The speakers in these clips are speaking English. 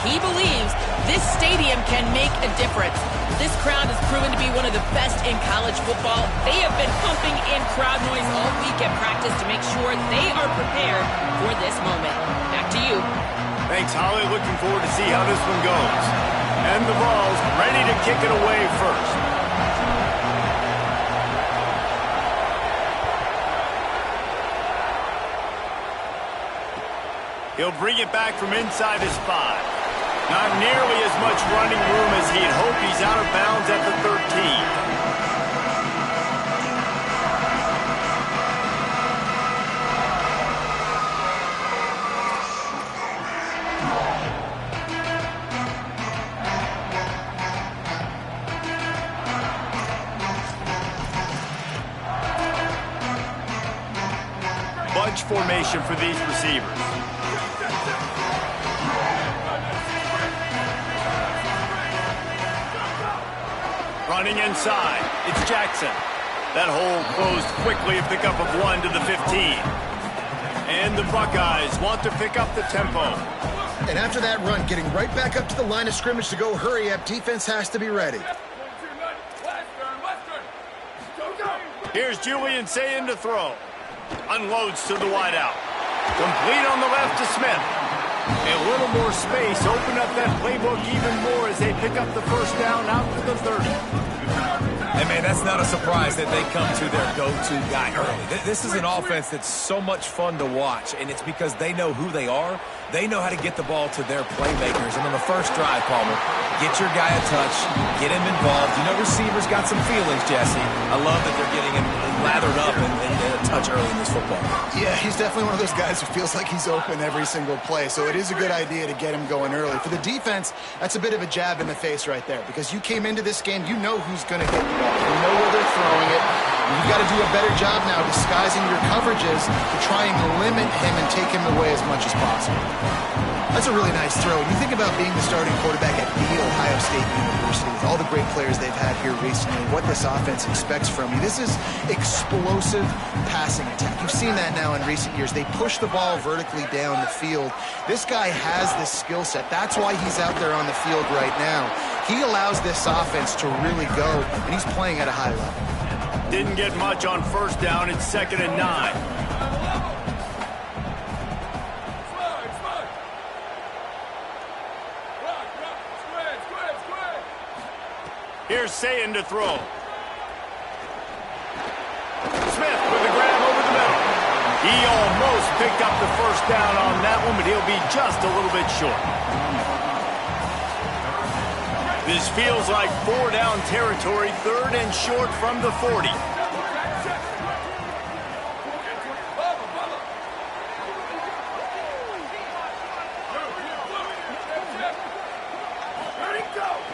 he believes this stadium can make a difference. This crowd has proven to be one of the best in college football. They have been pumping in crowd noise all week at practice to make sure they are prepared for this moment. Back to you. Thanks, Holly. Looking forward to see how this one goes. And the ball's ready to kick it away first. He'll bring it back from inside his 5. Not nearly as much running room as he'd hoped. He's out of bounds at the 13. Bunch formation for these receivers. Running inside, it's Jackson. That hole closed quickly, a pickup of 1 to the 15. And the Buckeyes want to pick up the tempo. And after that run, getting right back up to the line of scrimmage to go hurry up, defense has to be ready. Here's Julian Sayin to throw. Unloads to the wideout. Complete on the left to Smith. A little more space, open up that playbook even more as they pick up the first down out to the 30. And, man, that's not a surprise that they come to their go-to guy early. This is an offense that's so much fun to watch, and it's because they know who they are. They know how to get the ball to their playmakers. And on the first drive, Palmer, get your guy a touch, get him involved. You know receivers got some feelings, Jesse. I love that they're getting him lathered up and a touch early in this football game. Yeah, he's definitely one of those guys who feels like he's open every single play. So it is a good idea to get him going early. For the defense, that's a bit of a jab in the face right there because you came into this game, you know who's going to hit the ball. You know where they're throwing it. You've got to do a better job now disguising your coverages to try and limit him and take him away as much as possible. That's a really nice throw. When you think about being the starting quarterback at the Ohio State University, with all the great players they've had here recently, what this offense expects from you, this is explosive passing attack. You've seen that now in recent years. They push the ball vertically down the field. This guy has this skill set. That's why he's out there on the field right now. He allows this offense to really go, and he's playing at a high level. Didn't get much on first down. It's 2nd and 9. Here's Sayin to throw. Smith with a grab over the middle. He almost picked up the first down on that one, but he'll be just a little bit short. This feels like 4-down territory, 3rd and short from the 40.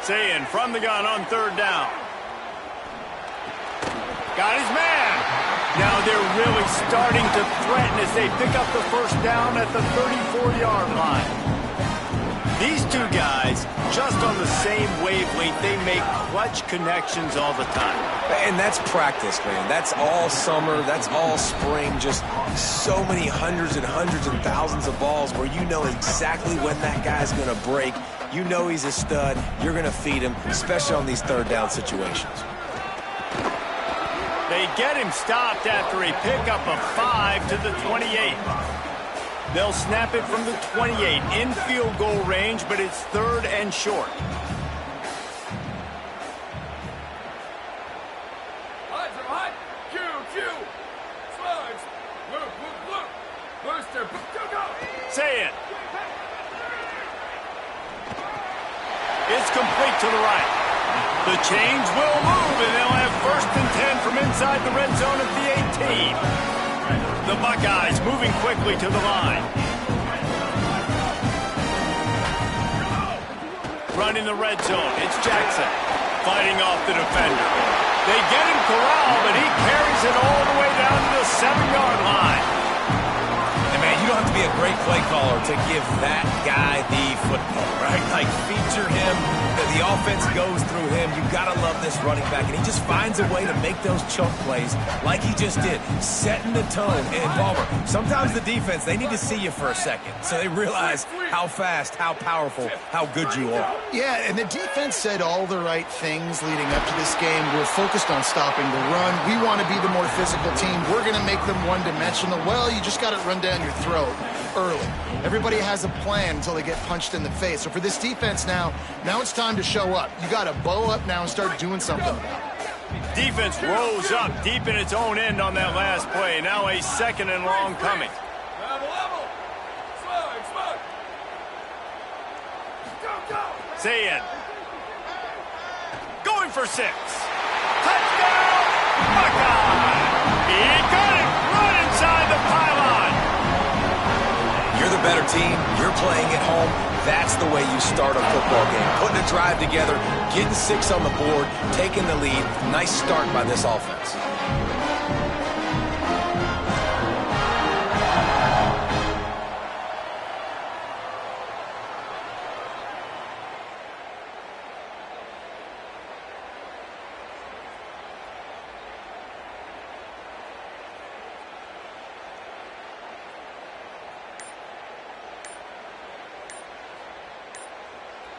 Sayin from the gun on 3rd down. Got his man. Now they're really starting to threaten as they pick up the first down at the 34-yard line. These two guys, just on the same wavelength, they make clutch connections all the time. And that's practice, man. That's all summer. That's all spring. Just so many hundreds and thousands of balls where you know exactly when that guy's going to break. You know he's a stud. You're going to feed him, especially on these 3rd down situations. They get him stopped after a pickup of 5 to the 28. They'll snap it from the 28 in field goal range, but it's 3rd and short. Say it. It's complete to the right. The chains will move, and they'll have 1st and 10 from inside the red zone at the 18. The Buckeyes moving quickly to the line. Running the red zone, it's Jackson fighting off the defender. They get him corralled, but he carries it all the way down to the 7-yard line. And, man, you don't have to be a great play caller to give that guy the football, right? Like, feature him. The offense goes through him. You've got to love this running back. And he just finds a way to make those chunk plays like he just did, setting the tone. And, Palmer, sometimes the defense, they need to see you for a second. So they realize how fast, how powerful, how good you are. Yeah, and the defense said all the right things leading up to this game. We're focused on stopping the run. We want to be the more physical team. We're going to make them one-dimensional. Well, you just got it run down your throat early. Everybody has a plan until they get punched in the face. So for this defense now it's time to show up. You got to bow up now and start doing something about it. Defense rose up deep in its own end on that last play. Now a 2nd and long coming. Zayn. Going for 6. Touchdown, Buckeye! He got it right inside the pylon. You're the better team. You're playing at home. That's the way you start a football game. Putting a drive together, getting 6 on the board, taking the lead. Nice start by this offense.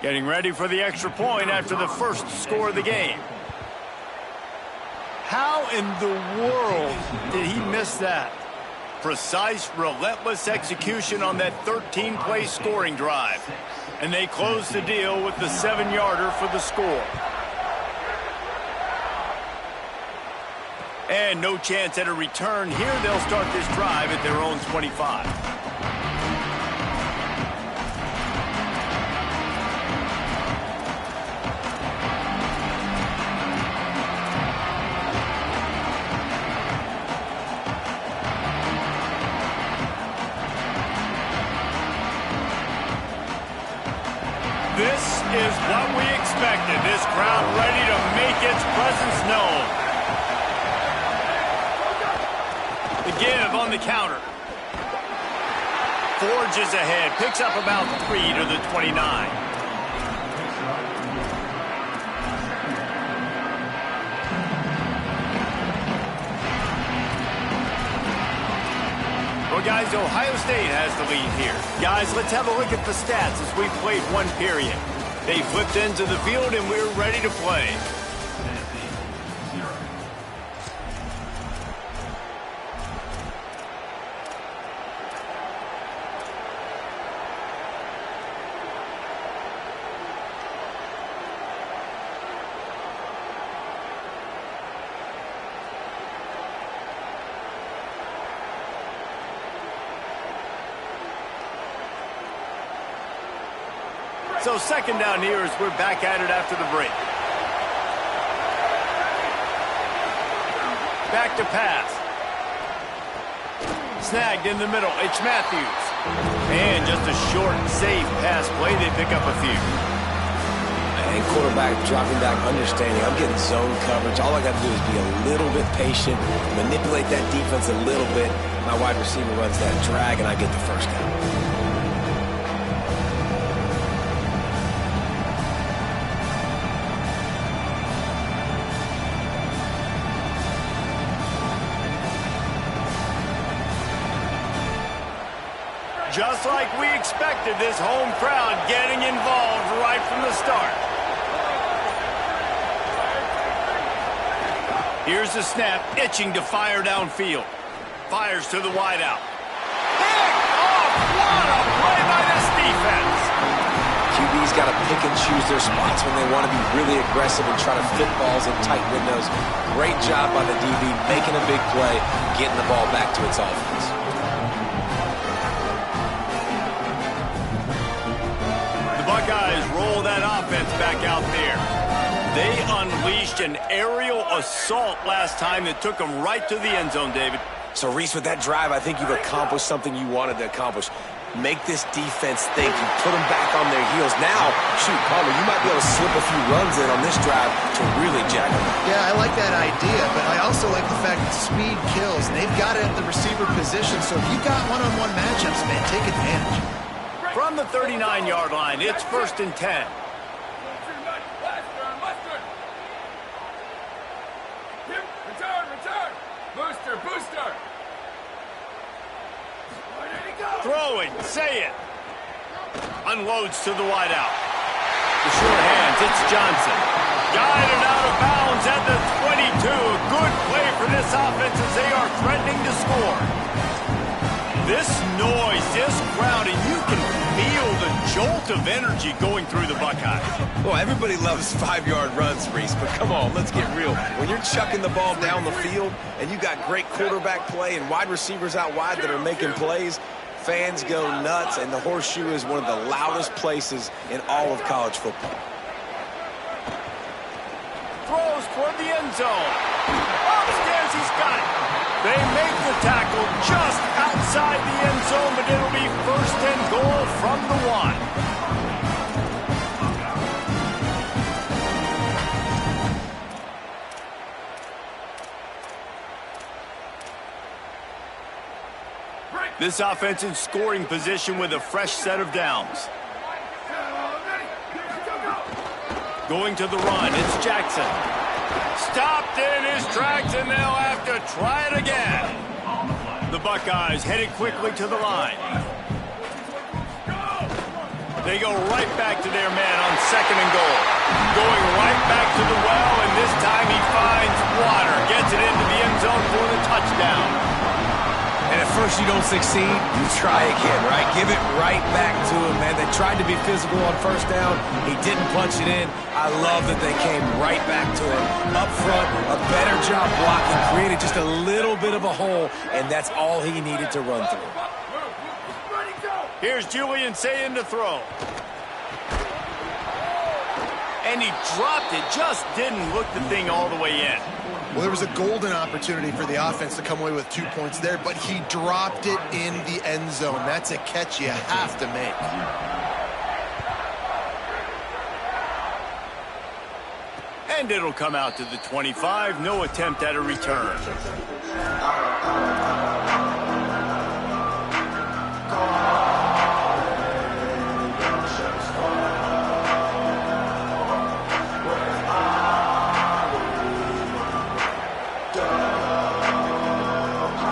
Getting ready for the extra point after the first score of the game. How in the world did he miss that? Precise, relentless execution on that 13-play scoring drive. And they close the deal with the 7-yarder for the score. And no chance at a return here. They'll start this drive at their own 25. This is what we expected. This crowd ready to make its presence known. The give on the counter. Forges ahead. Picks up about 3 to the 29. Well, guys, Ohio State has the lead here. Guys, let's have a look at the stats as we played one period. They flipped into the field, and we're ready to play. So 2nd down here as we're back at it after the break. Back to pass. Snagged in the middle. It's Matthews. And just a short, safe pass play. They pick up a few. And quarterback dropping back, understanding I'm getting zone coverage. All I got to do is be a little bit patient, manipulate that defense a little bit. My wide receiver runs that drag, and I get the first down. Just like we expected, this home crowd getting involved right from the start. Here's the snap, itching to fire downfield. Fires to the wideout. Pick off! What a play by this defense! QB's got to pick and choose their spots when they want to be really aggressive and try to fit balls in tight windows. Great job by the DB, making a big play, getting the ball back to its offense. Buckeyes roll that offense back out there. They unleashed an aerial assault last time that took them right to the end zone, David. So, Reese, with that drive, I think you've accomplished something you wanted to accomplish. Make this defense think. You put them back on their heels. Now, shoot, Palmer, you might be able to slip a few runs in on this drive to really jack them up. Yeah, I like that idea, but I also like the fact that speed kills, and they've got it at the receiver position. So if you've got one-on-one matchups, man, take advantage. From the 39-yard line, it's 1st and 10. Return. Booster. Throwing, say it. Unloads to the wideout. The short hands, it's Johnson. Guided out of bounds at the 22. Good play for this offense as they are threatening to score. This noise, this crowd, and you can feel the jolt of energy going through the Buckeyes. Well, everybody loves 5-yard runs, Reese, but come on, let's get real. When you're chucking the ball down the field and you got great quarterback play and wide receivers out wide that are making plays, fans go nuts, and the Horseshoe is one of the loudest places in all of college football. Throws toward the end zone. Upstairs, he's got it. They make the tackle just outside the end zone, but it'll be first and goal from the 1. This offense in scoring position with a fresh set of downs. Going to the run, it's Jackson. Stopped in his tracks, and they'll have to try it again. The Buckeyes headed quickly to the line. They go right back to their man on second and goal. Going right back to the well, and this time he finds water. Gets it into the end zone for the touchdown. And at first you don't succeed, you try again, right? Give it right back to him, man. They tried to be physical on first down. He didn't punch it in. I love that they came right back to him. Up front, a better job blocking, created just a little bit of a hole, and that's all he needed to run through. Here's Julian saying to throw. And he dropped it, just didn't look the thing all the way in. Well, there was a golden opportunity for the offense to come away with 2 points there, but he dropped it in the end zone. That's a catch you have to make. And it'll come out to the 25. No attempt at a return.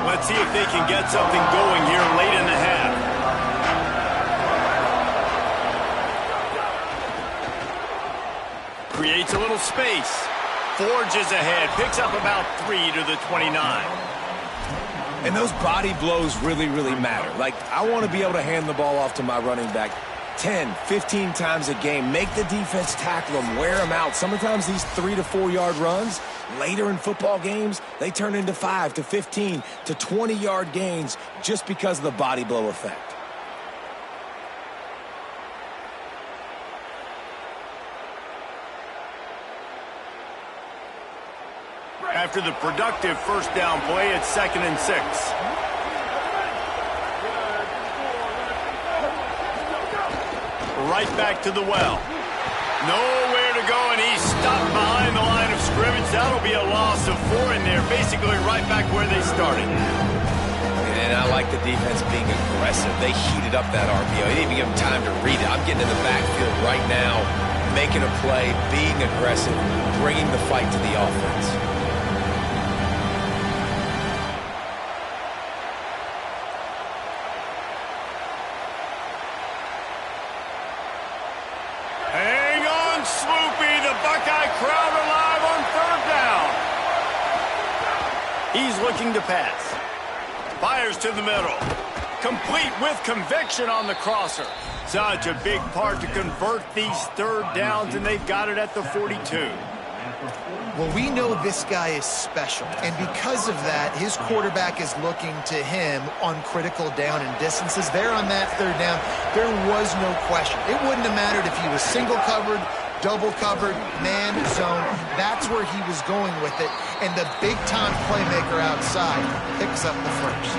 Let's see if they can get something going here late in the half. Creates a little space. Forges ahead. Picks up about 3 to the 29. And those body blows really, really matter. Like, I want to be able to hand the ball off to my running back 10, 15 times a game. Make the defense tackle them, wear them out. Sometimes these 3 to 4 yard runs, later in football games, they turn into 5 to 15 to 20 yard gains just because of the body blow effect. After the productive first down play, it's 2nd and 6. Right back to the well. Nowhere to go, and he's stopped behind the line of scrimmage. That'll be a loss of 4 in there, basically right back where they started. And I like the defense being aggressive. They heated up that RPO. They didn't even give him time to read it. I'm getting in the backfield right now, making a play, being aggressive, bringing the fight to the offense. Hang on, Swoopy. The Buckeye crowd alive on 3rd down. He's looking to pass. Fires to the middle. Complete with conviction on the crosser. Such a big part to convert these 3rd downs, and they've got it at the 42. Well, we know this guy is special, and because of that, his quarterback is looking to him on critical down and distances. There on that 3rd down, there was no question. It wouldn't have mattered if he was single covered, double covered, man, zone. That's where he was going with it, and the big-time playmaker outside picks up the first.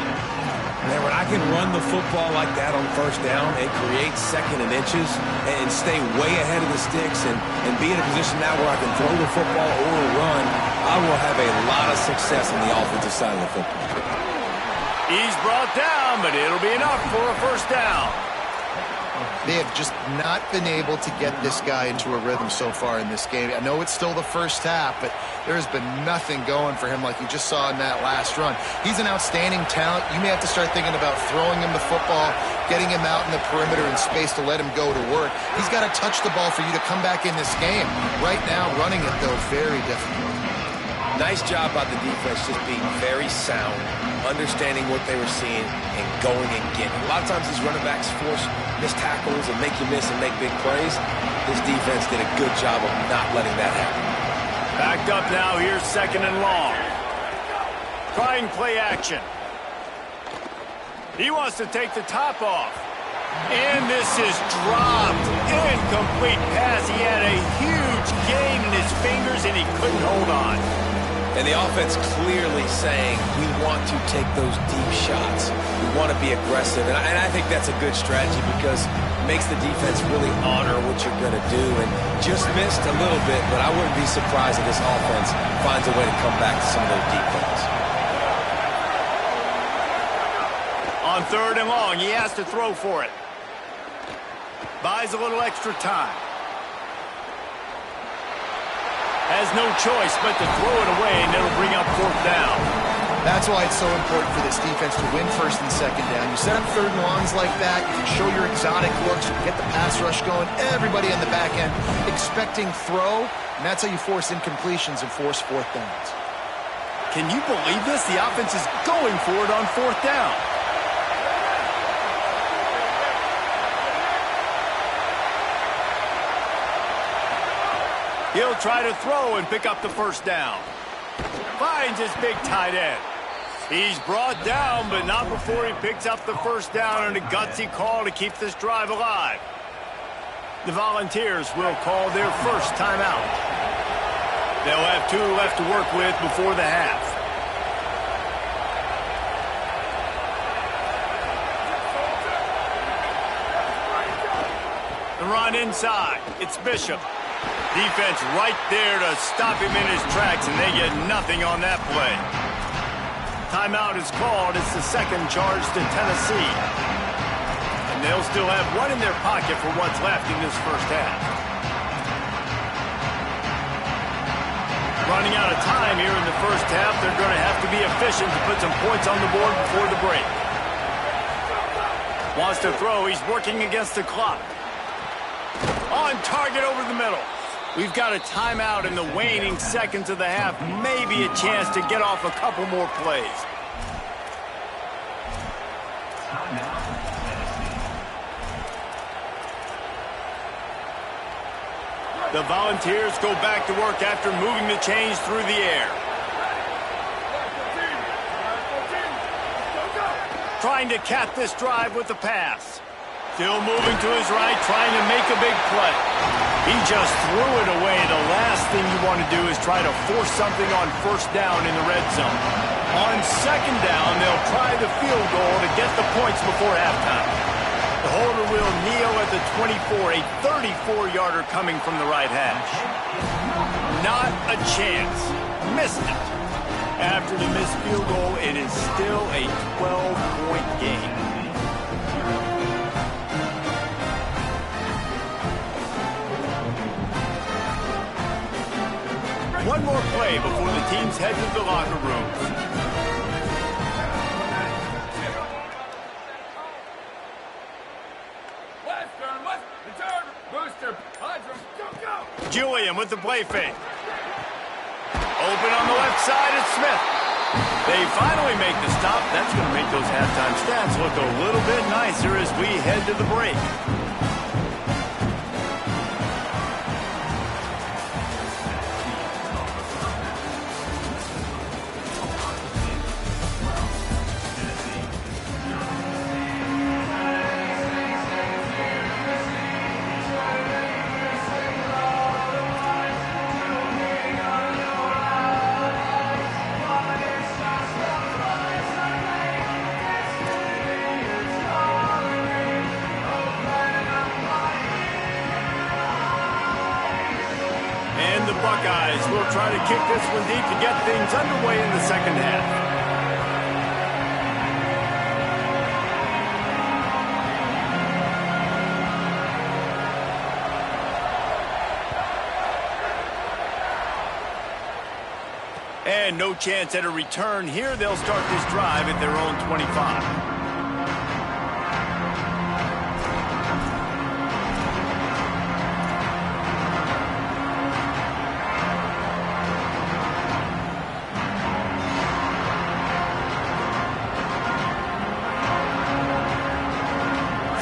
Man, when I can run the football like that on 1st down, it creates 2nd and inches and stay way ahead of the sticks and be in a position now where I can throw the football or run, I will have a lot of success on the offensive side of the football. He's brought down, but it'll be enough for a 1st down. They have just not been able to get this guy into a rhythm so far in this game. I know it's still the first half, but there has been nothing going for him like you just saw in that last run. He's an outstanding talent. You may have to start thinking about throwing him the football, getting him out in the perimeter in space to let him go to work. He's got to touch the ball for you to come back in this game. Right now, running it, though, very difficult. Nice job by the defense just being very sound, understanding what they were seeing, and going and getting. A lot of times these running backs force missed tackles and make you miss and make big plays. This defense did a good job of not letting that happen. Backed up now, here's 2nd and long. Trying play action. He wants to take the top off. And this is dropped. Incomplete pass. He had a huge gain in his fingers and he couldn't hold on. And the offense clearly saying, we want to take those deep shots. We want to be aggressive. And I think that's a good strategy because it makes the defense really honor what you're going to do. And just missed a little bit, but I wouldn't be surprised if this offense finds a way to come back to some of those deep balls. On 3rd and long, he has to throw for it. Buys a little extra time. Has no choice but to throw it away, and it'll bring up 4th down. That's why it's so important for this defense to win 1st and 2nd down. You set up 3rd and longs like that, you can show your exotic looks, you can get the pass rush going, everybody on the back end expecting throw, and that's how you force incompletions and force 4th downs. Can you believe this? The offense is going for it on 4th down. He'll try to throw and pick up the 1st down. Finds his big tight end. He's brought down, but not before he picks up the 1st down and a gutsy call to keep this drive alive. The Volunteers will call their 1st timeout. They'll have 2 left to work with before the half. The run inside. It's Bishop. Defense right there to stop him in his tracks, and they get nothing on that play. Timeout is called. It's the 2nd charge to Tennessee. And they'll still have 1 in their pocket for what's left in this 1st half. Running out of time here in the 1st half, they're going to have to be efficient to put some points on the board before the break. Wants to throw. He's working against the clock. On target over the middle. We've got a timeout in the waning seconds of the half. Maybe a chance to get off a couple more plays. The Volunteers go back to work after moving the chains through the air. Trying to cap this drive with the pass. Still moving to his right, trying to make a big play. He just threw it away. The last thing you want to do is try to force something on 1st down in the red zone. On 2nd down, they'll try the field goal to get the points before halftime. The holder will kneel at the 24, a 34-yarder coming from the right hash. Not a chance. Missed it. After the missed field goal, it is still a 12-point game. One more play before the teams head to the locker rooms. Julian with the play fake. Open on the left side, it's Smith. They finally make the stop. That's going to make those halftime stats look a little bit nicer as we head to the break. Buckeyes will try to kick this one deep to get things underway in the 2nd half. And no chance at a return here. They'll start this drive at their own 25.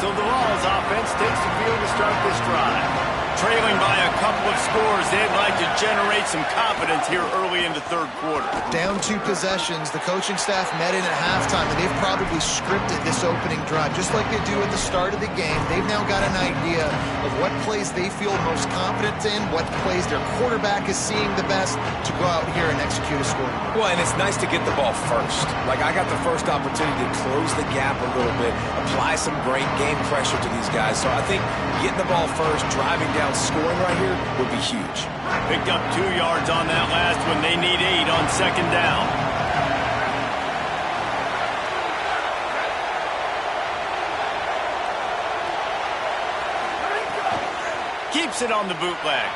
So the Laws offense takes the field to start this drive. Trailing by a couple of scores, they'd like to generate some confidence here early in the third quarter. Down 2 possessions, the coaching staff met in at halftime, and they've probably scripted this opening drive. Just like they do at the start of the game, they've now got an idea of what plays they feel most confident in, what plays their quarterback is seeing the best to go out here and execute a score. Well, and it's nice to get the ball first. Like, I got the first opportunity to close the gap a little bit, apply some great game pressure to these guys. So I think getting the ball first, driving down, scoring right here would be huge. Picked up 2 yards on that last one. They need 8 on second down. Keeps it on the bootleg.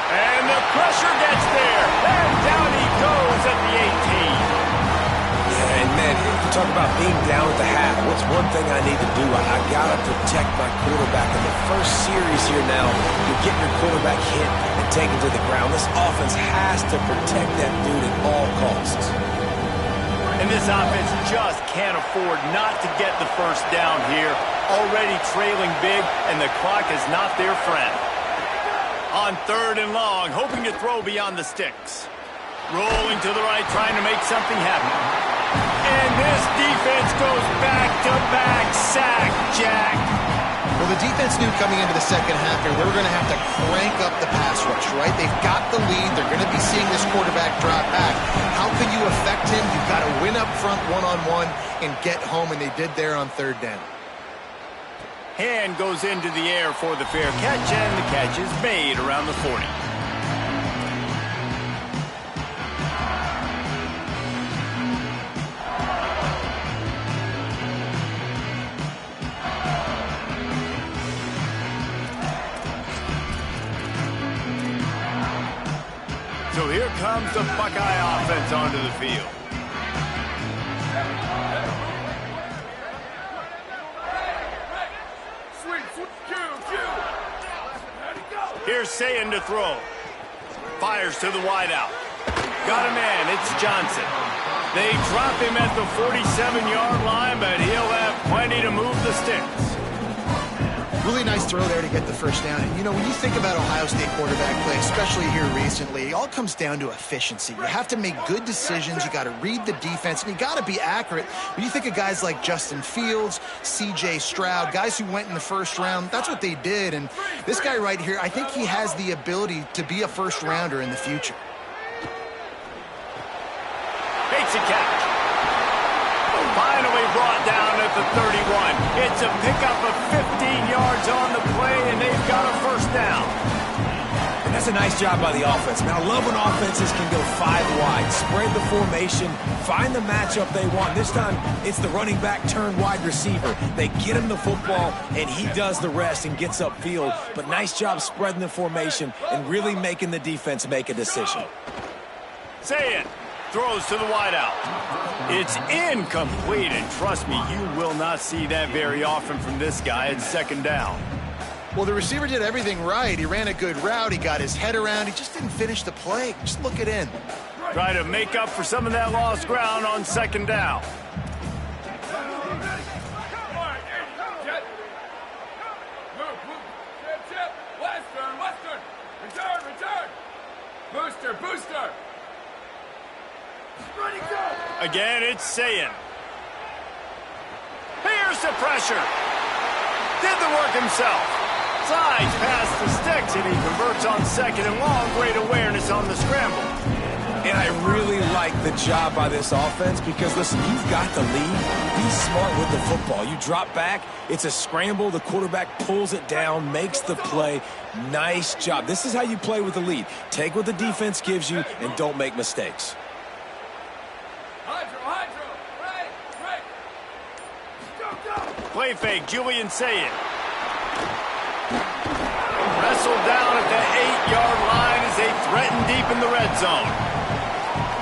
And the pressure gets there. And down he goes at the 18. And man, if you talk about being down at the half, what's one thing I need to do? I got to protect my quarterback. In the first series here now, you're getting your quarterback hit and taken to the ground. This offense has to protect that dude at all costs. And this offense just can't afford not to get the first down here. Already trailing big, and the clock is not their friend. On 3rd and long, hoping to throw beyond the sticks. Rolling to the right, trying to make something happen. And this defense goes back-to-back sack, Jack. Well, the defense knew coming into the second half here, they were going to have to crank up the pass rush, right? They've got the lead. They're going to be seeing this quarterback drop back. How can you affect him? You've got to win up front one-on-one and get home, and they did there on 3rd down. Hand goes into the air for the fair catch, and the catch is made around the 40. So here comes the Buckeye offense onto the field. Here's Sayin to throw. Fires to the wideout. Got a man, it's Johnson. They drop him at the 47-yard line, but he'll have plenty to move the sticks. Really nice throw there to get the first down. And, you know, when you think about Ohio State quarterback play, especially here recently, it all comes down to efficiency. You have to make good decisions. You got to read the defense, and you got to be accurate. When you think of guys like Justin Fields, C.J. Stroud, guys who went in the first round, that's what they did. And this guy right here, I think he has the ability to be a first-rounder in the future. Makes a catch. Finally brought down at the 31. It's a pickup of 15 yards on the play, and they've got a first down. And that's a nice job by the offense. Man, I love when offenses can go 5 wide, spread the formation, find the matchup they want. This time, it's the running back turned wide receiver. They get him the football, and he does the rest and gets upfield. But nice job spreading the formation and really making the defense make a decision. Say it. Throws to the wideout. It's incomplete, and trust me, you will not see that very often from this guy at second down. Well, the receiver did everything right. He ran a good route. He got his head around. He just didn't finish the play. Just look it in. Try to make up for some of that lost ground on second down. Booster! Again, it's Sayin. Here's the pressure. Did the work himself. Slides past the sticks, and he converts on second and long. Great awareness on the scramble. And I really like the job by this offense because, listen, you've got the lead. Be smart with the football. You drop back, it's a scramble. The quarterback pulls it down, makes the play. Nice job. This is how you play with the lead. Take what the defense gives you and don't make mistakes. Play fake, Julian Sayin. Wrestled down at the 8-yard line as they threaten deep in the red zone.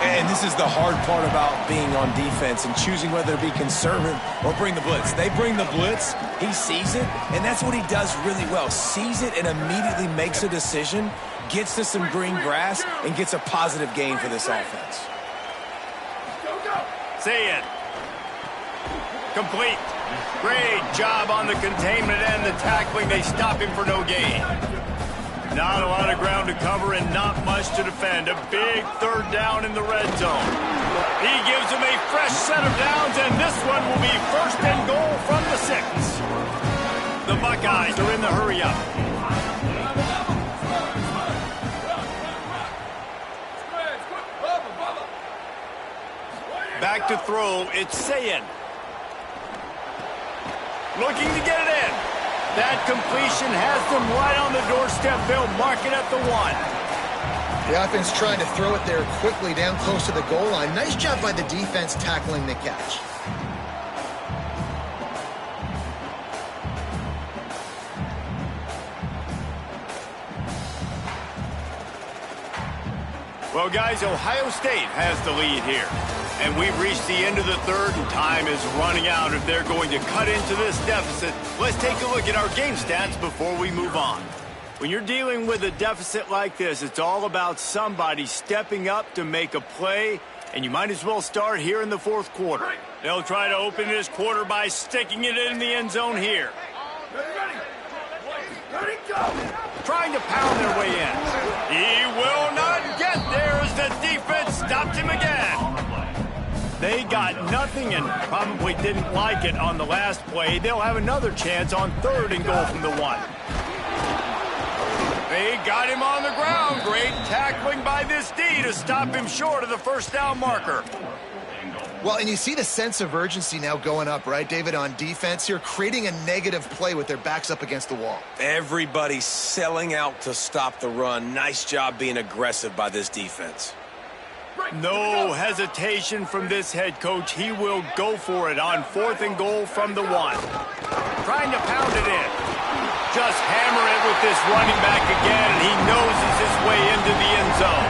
And this is the hard part about being on defense and choosing whether to be conservative or bring the blitz. They bring the blitz, he sees it, and that's what he does really well. Sees it and immediately makes a decision, gets to some green grass, and gets a positive gain for this offense. See it. Complete. Great job on the containment and the tackling. They stop him for no gain. Not a lot of ground to cover and not much to defend. A big third down in the red zone. He gives them a fresh set of downs, and this one will be first and goal from the 6. The Buckeyes are in the hurry-up. Back to throw. It's Sayin. Looking to get it in. That completion has them right on the doorstep. They'll mark it at the 1. The offense trying to throw it there quickly down close to the goal line. Nice job by the defense tackling the catch. Well, guys, Ohio State has the lead here. And we've reached the end of the third, and time is running out if they're going to cut into this deficit. Let's take a look at our game stats before we move on. When you're dealing with a deficit like this, it's all about somebody stepping up to make a play, and you might as well start here in the fourth quarter. They'll try to open this quarter by sticking it in the end zone here. Ready, go! Trying to pound their way in. He will not get there as the defense stopped him again. They got nothing and probably didn't like it on the last play. They'll have another chance on third and goal from the 1. They got him on the ground. Great tackling by this D to stop him short of the first down marker. Well, and you see the sense of urgency now going up, right, David, on defense here, creating a negative play with their backs up against the wall. Everybody's selling out to stop the run. Nice job being aggressive by this defense. No hesitation from this head coach. He will go for it on fourth and goal from the 1. Trying to pound it in. Just hammer it with this running back again, and he noses his way into the end zone.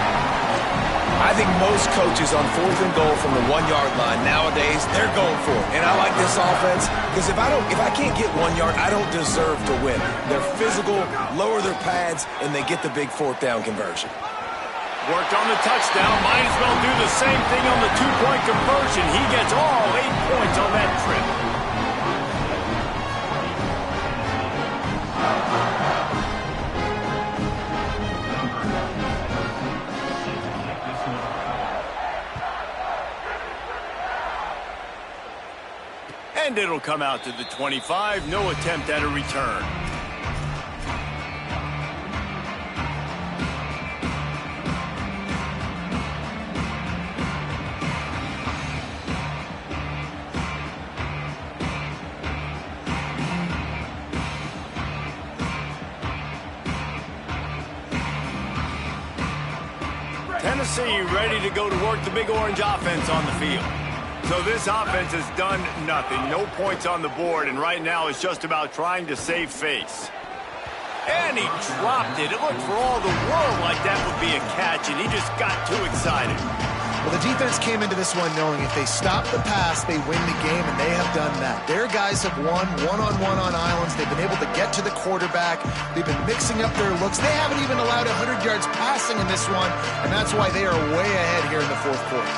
I think most coaches on fourth and goal from the 1-yard line nowadays, they're going for it. And I like this offense because if I can't get 1 yard, I don't deserve to win. They're physical, lower their pads, and they get the big fourth down conversion. Worked on the touchdown. Might as well do the same thing on the 2-point conversion. He gets all 8 points on that trip. And it'll come out to the 25. No attempt at a return. Tennessee ready to go to work the Big Orange offense on the field. So this offense has done nothing. No points on the board, and right now it's just about trying to save face. And he dropped it. It looked for all the world like that would be a catch, and he just got too excited. Well, the defense came into this one knowing if they stop the pass, they win the game, and they have done that. Their guys have won one-on-one on islands. They've been able to get to the quarterback. They've been mixing up their looks. They haven't even allowed 100 yards passing in this one, and that's why they are way ahead here in the fourth quarter.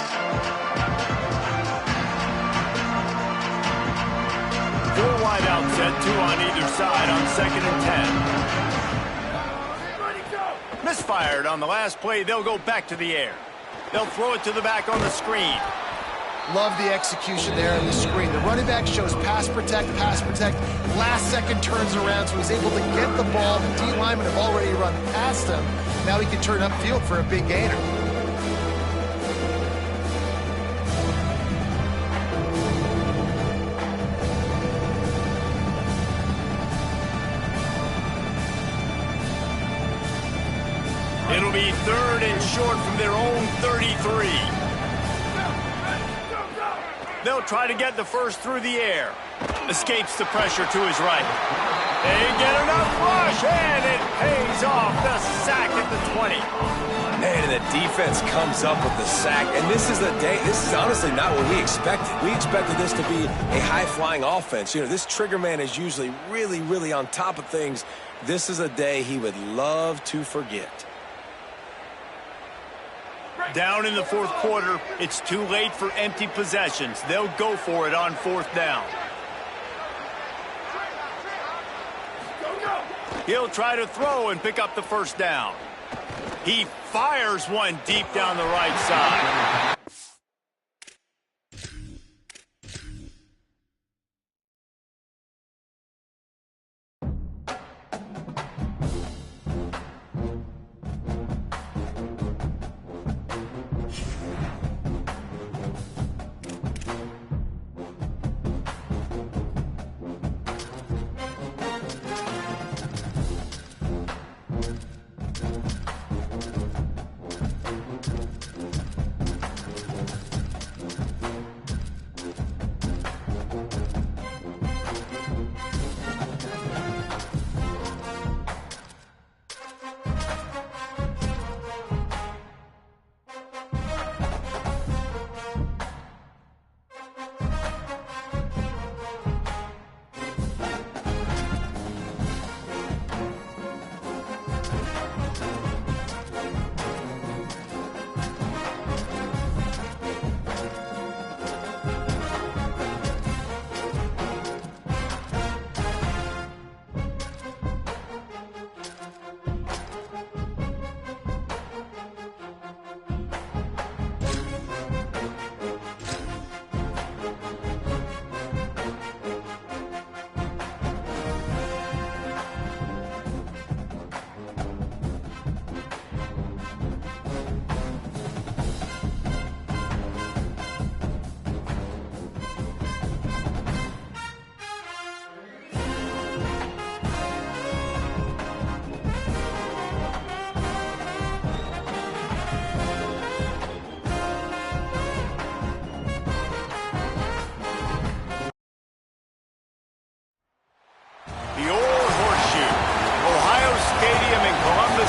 Four wide out set, 2 on either side on 2nd and 10. Misfired on the last play. They'll go back to the air. They'll throw it to the back on the screen. Love the execution there on the screen. The running back shows pass protect, last second turns around, so he's able to get the ball. The D linemen have already run past him. Now he can turn upfield for a big gainer. It'll be 3rd and short from their own 33. They'll try to get the first through the air. Escapes the pressure to his right. They get enough rush, and it pays brings off the sack at the 20. Man, and the defense comes up with the sack. And this is honestly not what we expected. We expected this to be a high-flying offense. You know, this trigger man is usually really, really on top of things. This is a day he would love to forget. Down in the fourth quarter, it's too late for empty possessions. They'll go for it on fourth down. He'll try to throw and pick up the first down. He fires one deep down the right side.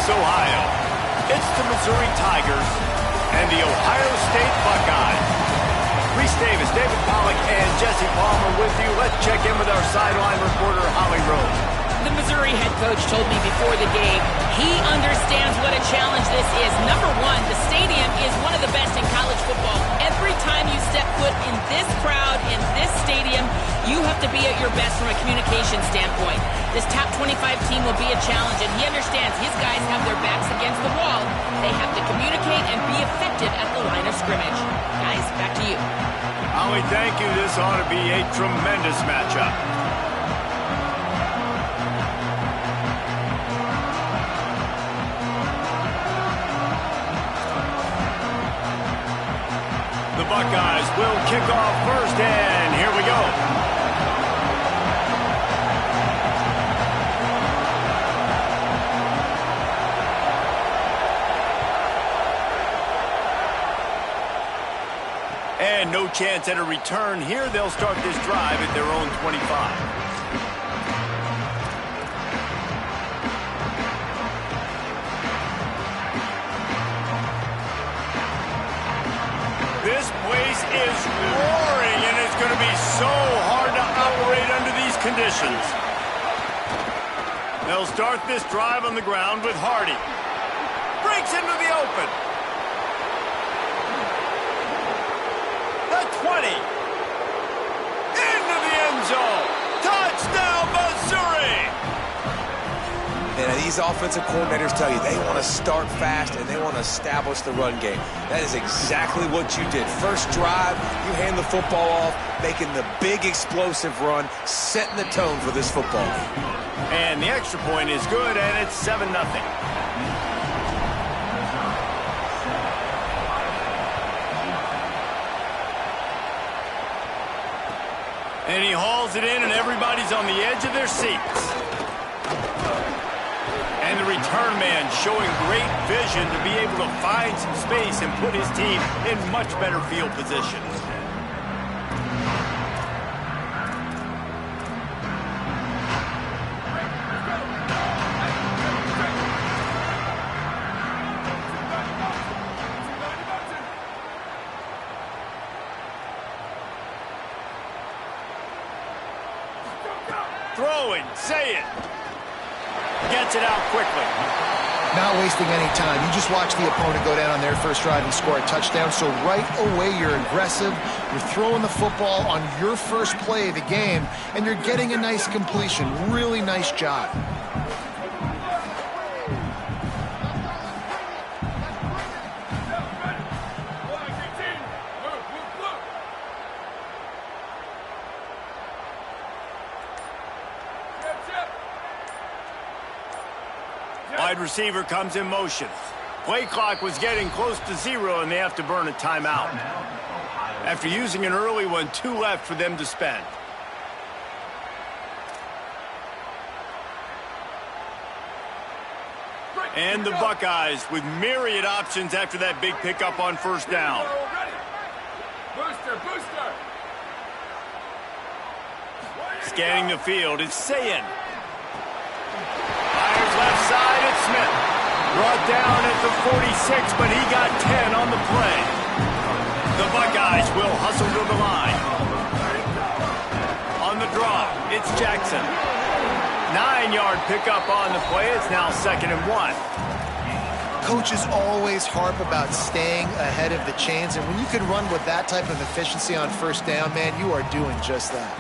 Ohio. It's the Missouri Tigers and the Ohio State Buckeyes. Reese Davis, David Pollack, and Jesse Palmer with you. Let's check in with our sideline reporter, Holly Rose. The Missouri head coach told me before the game he understands what a challenge this is. Number one, the stadium is one of the best in college football. Every time you step foot in this crowd, in this stadium, you have to be at your best from a communication standpoint. This top 25 team will be a challenge, and he understands his guys have their backs against the wall. They have to communicate and be effective at the line of scrimmage. Guys, back to you. Holly, thank you. This ought to be a tremendous matchup. The Buckeyes will kick off first, and here we go. And no chance at a return here. They'll start this drive at their own 25. This place is roaring, and it's going to be so hard to operate under these conditions. They'll start this drive on the ground with Hardy. Breaks into the open. The 20. Into the end zone. Touchdown, Missouri! And these offensive coordinators tell you they want to start fast and they want to establish the run game. That is exactly what you did. First drive, you hand the football off, making the big explosive run, setting the tone for this football game. And the extra point is good, and it's 7-0. And he hauls it in, and everybody's on the edge of their seats. And the return man showing great vision to be able to find some space and put his team in much better field position. throwing. Say it. Gets it out quickly. Not wasting any time. You just watch the opponent go down on their first drive and score a touchdown. So right away, you're aggressive. You're throwing the football on your first play of the game, and you're getting a nice completion. Really nice job. Wide receiver comes in motion. Play clock was getting close to 0, and they have to burn a timeout. After using an early one, 2 left for them to spend. And the Buckeyes with myriad options after that big pickup on first down. Booster, booster. Scanning the field, it's Sayin. Fires left side, it's Smith. Brought down at the 46, but he got 10 on the play. The Buckeyes will hustle to the line. On the draw, it's Jackson. 9-yard pickup on the play. It's now 2nd and 1. Coaches always harp about staying ahead of the chains, and when you can run with that type of efficiency on first down, man, you are doing just that.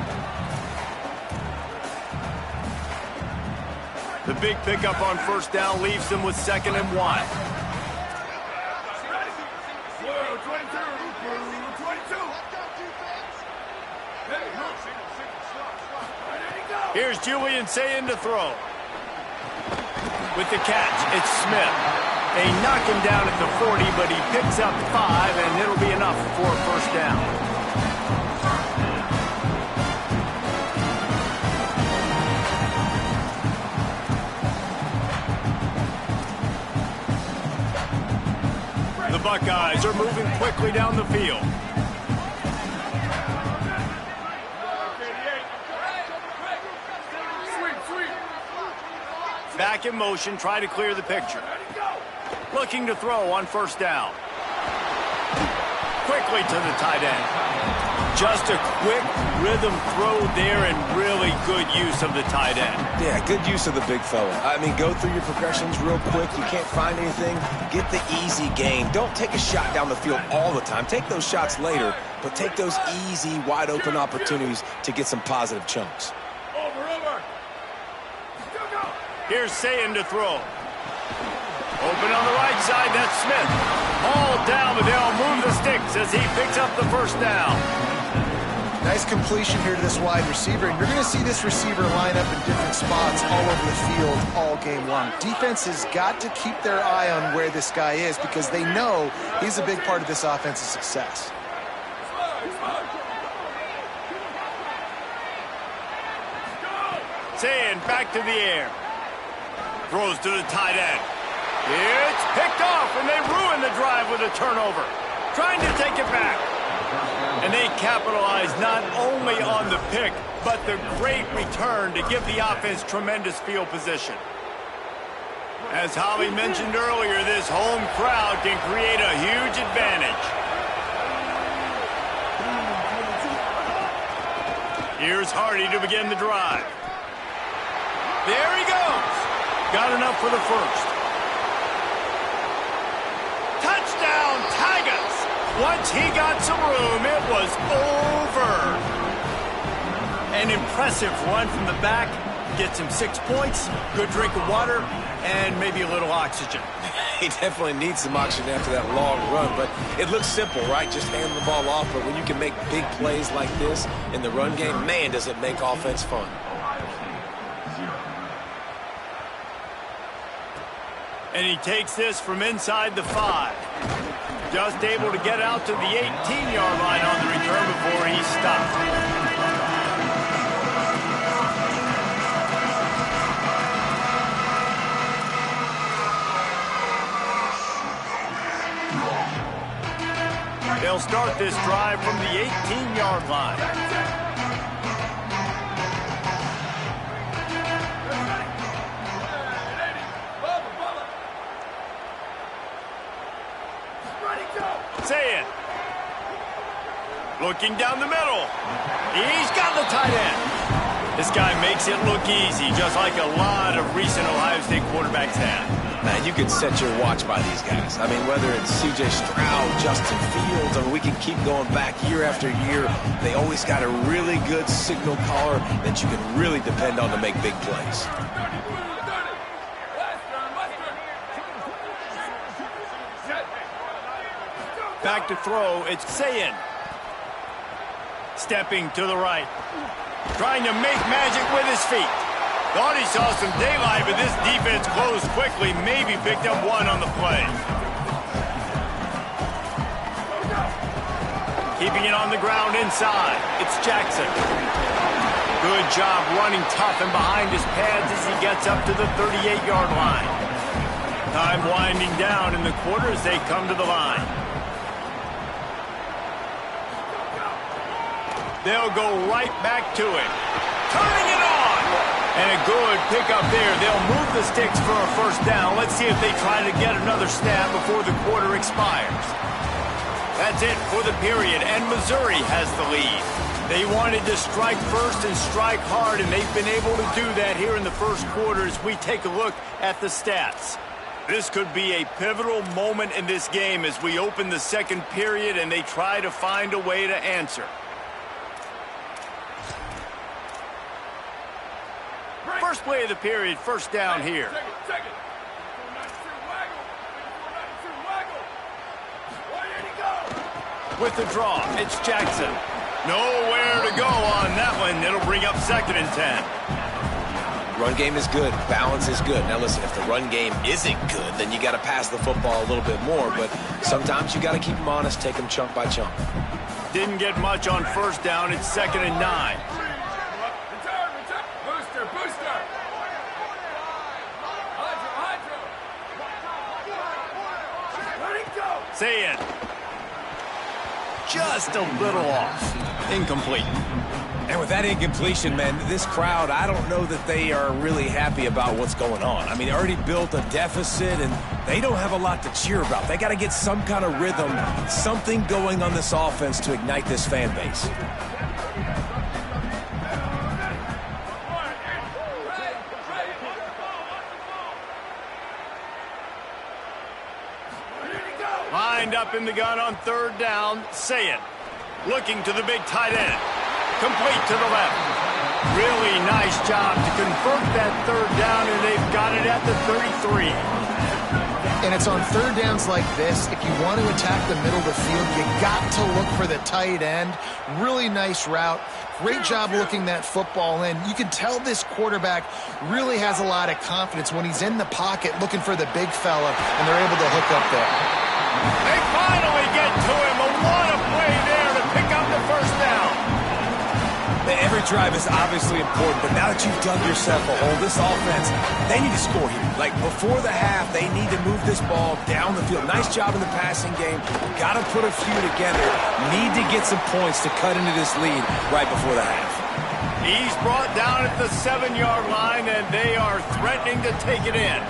The big pickup on first down leaves them with 2nd and 1. Here's Julian Sayin to throw. With the catch, it's Smith. They knock him down at the 40, but he picks up 5, and it'll be enough for a first down. The Buckeyes are moving quickly down the field. Back in motion, try to clear the picture. Looking to throw on first down. Quickly to the tight end. Just a quick rhythm throw there and really good use of the tight end. Yeah, good use of the big fella. I mean, go through your progressions real quick. You can't find anything. Get the easy gain. Don't take a shot down the field all the time. Take those shots later, but take those easy, wide-open opportunities to get some positive chunks. Here's Sayin to throw. Open on the right side, that's Smith. All down, but they'll move the sticks as he picks up the first down. Nice completion here to this wide receiver, and you're going to see this receiver line up in different spots all over the field all game long. Defense has got to keep their eye on where this guy is because they know he's a big part of this offense's success. Sayin back to the air. Throws to the tight end. It's picked off, and they ruin the drive with a turnover. Trying to take it back. And they capitalize not only on the pick, but the great return to give the offense tremendous field position. As Holly mentioned earlier, this home crowd can create a huge advantage. Here's Hardy to begin the drive. There he goes. Got enough for the first. Touchdown, Tigers! Once he got some room, it was over. An impressive run from the back. Gets him 6 points, good drink of water, and maybe a little oxygen. He definitely needs some oxygen after that long run, but it looks simple, right? Just hand the ball off, but when you can make big plays like this in the run game, man, does it make offense fun. And he takes this from inside the 5. Just able to get out to the 18-yard line on the return before he stopped. They'll start this drive from the 18-yard line. Sayin. Looking down the middle. He's got the tight end. This guy makes it look easy, just like a lot of recent Ohio State quarterbacks have. Man, you could set your watch by these guys. I mean, whether it's C.J. Stroud, Justin Fields, I mean, we can keep going back year after year. They always got a really good signal caller that you can really depend on to make big plays. Back to throw, it's Sayin. Stepping to the right. Trying to make magic with his feet. Thought he saw some daylight, but this defense closed quickly. Maybe picked up one on the play. Keeping it on the ground inside. It's Jackson. Good job running tough and behind his pads as he gets up to the 38-yard line. Time winding down in the quarter as they come to the line. They'll go right back to it. Turning it on! And a good pickup there. They'll move the sticks for a first down. Let's see if they try to get another snap before the quarter expires. That's it for the period, and Missouri has the lead. They wanted to strike first and strike hard, and they've been able to do that here in the first quarter as we take a look at the stats. This could be a pivotal moment in this game as we open the second period and they try to find a way to answer. First play of the period, first down here. With the draw, it's Jackson. Nowhere to go on that one. It'll bring up 2nd and 10. Run game is good. Balance is good. Now, listen, if the run game isn't good, then you got to pass the football a little bit more. But sometimes you got to keep them honest, take them chunk by chunk. Didn't get much on first down. It's 2nd and 9. Say it. Just a little off. Incomplete. And with that incompletion, man, this crowd, I don't know that they are really happy about what's going on. I mean, they already built a deficit, and they don't have a lot to cheer about. They got to get some kind of rhythm, something going on this offense to ignite this fan base. Lined up in the gun on third down. Say it. Looking to the big tight end. Complete to the left. Really nice job to convert that third down, and they've got it at the 33. And it's on third downs like this, if you want to attack the middle of the field, you got to look for the tight end. Really nice route. Great job looking that football in. You can tell this quarterback really has a lot of confidence when he's in the pocket looking for the big fella, and they're able to hook up there. They finally get to him. What a play there to pick up the first down. Every drive is obviously important, but now that you've dug yourself a hole, this offense, they need to score here. Like, before the half, they need to move this ball down the field. Nice job in the passing game. Got to put a few together. Need to get some points to cut into this lead right before the half. He's brought down at the 7-yard line, and they are threatening to take it in.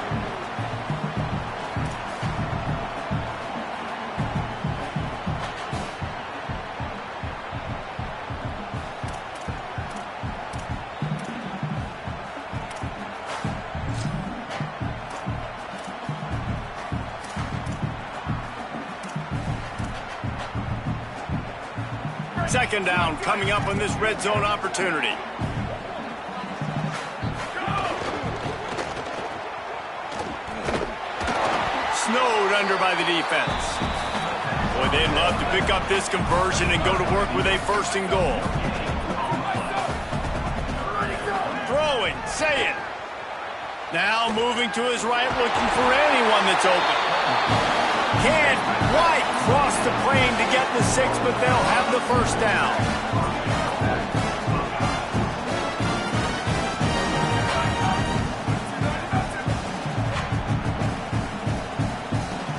Second down coming up on this red zone opportunity. Snowed under by the defense. Boy, they'd love to pick up this conversion and go to work with a 1st and goal. Throwing, say it. Now moving to his right, looking for anyone that's open. Can't quite cross the plane to get the 6, but they'll have the first down.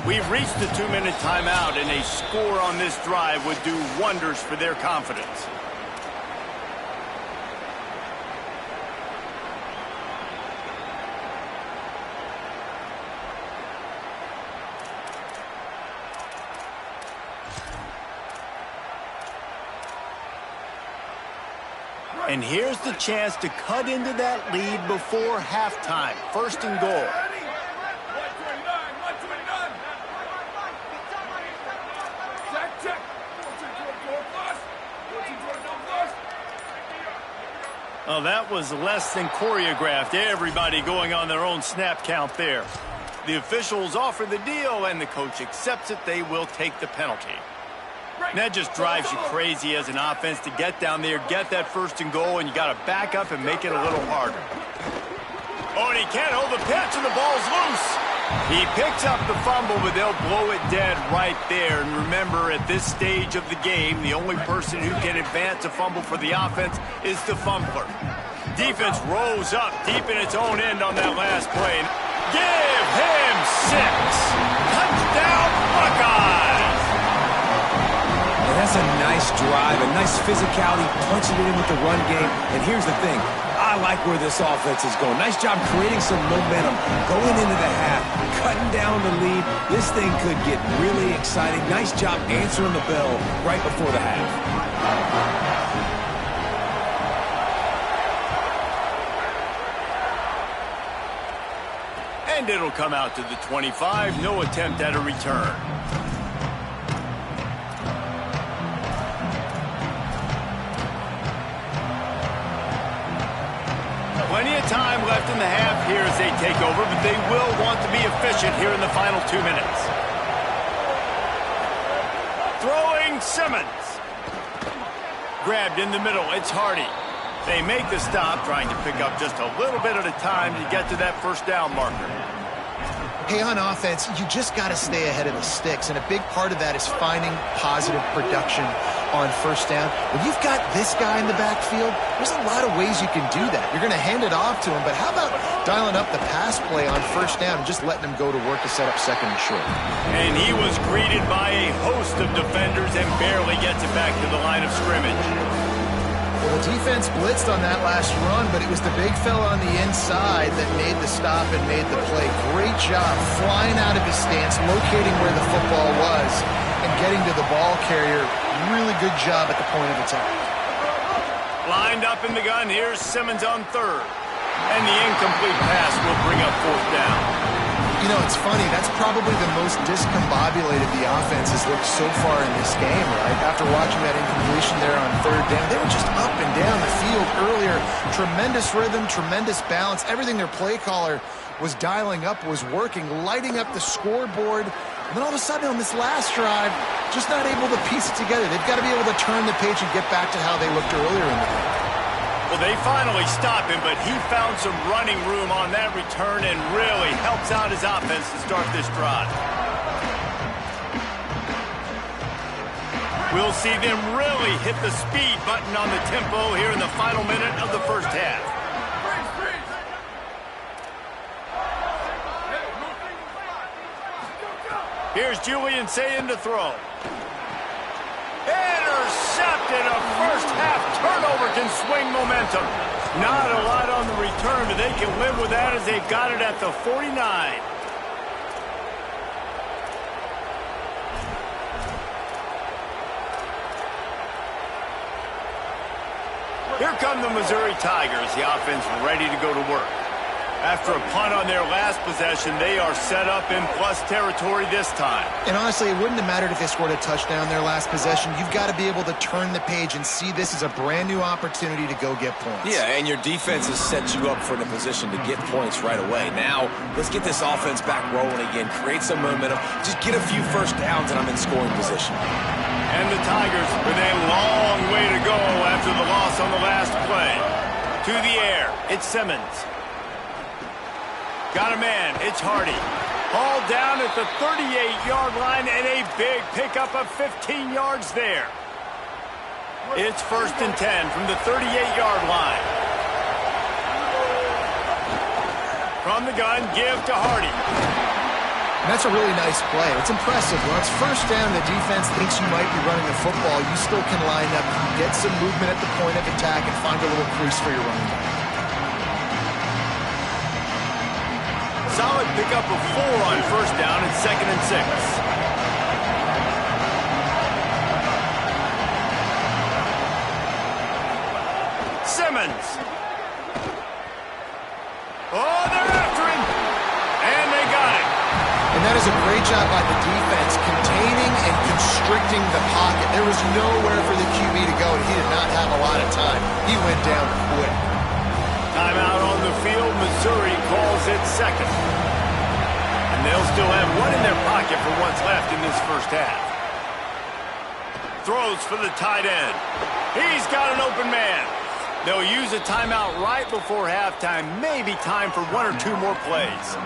We've reached the 2-minute timeout, and a score on this drive would do wonders for their confidence. And here's the chance to cut into that lead before halftime. First and goal. 129. Check. Oh, that was less than choreographed. Everybody going on their own snap count there. The officials offer the deal, and the coach accepts it. They will take the penalty. And that just drives you crazy as an offense to get down there, get that first and goal, and you got to back up and make it a little harder. Oh, and he can't hold the pitch, and the ball's loose. He picks up the fumble, but they'll blow it dead right there. And remember, at this stage of the game, the only person who can advance a fumble for the offense is the fumbler. Defense rose up deep in its own end on that last play. Give him 6. Touchdown, Buckeyes! That's a nice drive, a nice physicality, punching it in with the run game. And here's the thing, I like where this offense is going. Nice job creating some momentum, going into the half, cutting down the lead. This thing could get really exciting. Nice job answering the bell right before the half. And it'll come out to the 25. No attempt at a return. Plenty of time left in the half here as they take over, but they will want to be efficient here in the final 2 minutes. Throwing Simmons. Grabbed in the middle. It's Hardy. They make the stop, trying to pick up just a little bit at a time to get to that first down marker. Hey, on offense, you just got to stay ahead of the sticks, and a big part of that is finding positive production on first down. When you've got this guy in the backfield, there's a lot of ways you can do that. You're going to hand it off to him, but how about dialing up the pass play on first down and just letting him go to work to set up second and short? And he was greeted by a host of defenders and barely gets it back to the line of scrimmage. Well, the defense blitzed on that last run, but it was the big fella on the inside that made the stop and made the play. Great job flying out of his stance, locating where the football was, and getting to the ball carrier. Really good job at the point of attack. Lined up in the gun, here's Simmons on third. And the incomplete pass will bring up fourth down. You know, it's funny. That's probably the most discombobulated the offense has looked so far in this game, right? After watching that incompletion there on third down, they were just up and down the field earlier. Tremendous rhythm, tremendous balance. Everything their play caller was dialing up was working, lighting up the scoreboard. And then all of a sudden on this last drive, just not able to piece it together. They've got to be able to turn the page and get back to how they looked earlier in the game. Well, they finally stop him, but he found some running room on that return and really helps out his offense to start this drive. We'll see them really hit the speed button on the tempo here in the final minute of the first half. Here's Julian Sayin to throw. Intercepted. A first half turnover can swing momentum. Not a lot on the return, but they can live with that as they've got it at the 49. Here come the Missouri Tigers. The offense ready to go to work. After a punt on their last possession, they are set up in plus territory this time. And honestly, it wouldn't have mattered if they scored a touchdown their last possession. You've got to be able to turn the page and see this as a brand new opportunity to go get points. Yeah, and your defense has set you up for the position to get points right away. Now, let's get this offense back rolling again, create some momentum, just get a few first downs, and I'm in scoring position. And the Tigers with a long way to go after the loss on the last play. To the air, it's Simmons. Got a man, it's Hardy. Hauled down at the 38-yard line and a big pickup of 15 yards there. It's 1st and 10 from the 38-yard line. From the gun, give to Hardy. And that's a really nice play. It's impressive. When it's first down, the defense thinks you might be running the football. You still can line up, get some movement at the point of attack, and find a little crease for your running back. Solid pickup of 4 on first down and 2nd and 6. runs. Oh, they're after him. And they got it. And that is a great job by the defense, containing and constricting the pocket. There was nowhere for the QB to go, and he did not have a lot of time. He went down quick. Timeout on the field. Missouri calls it second. And they'll still have one in their pocket for what's left in this first half. Throws for the tight end. He's got an open man. They'll use a timeout right before halftime. Maybe time for one or two more plays.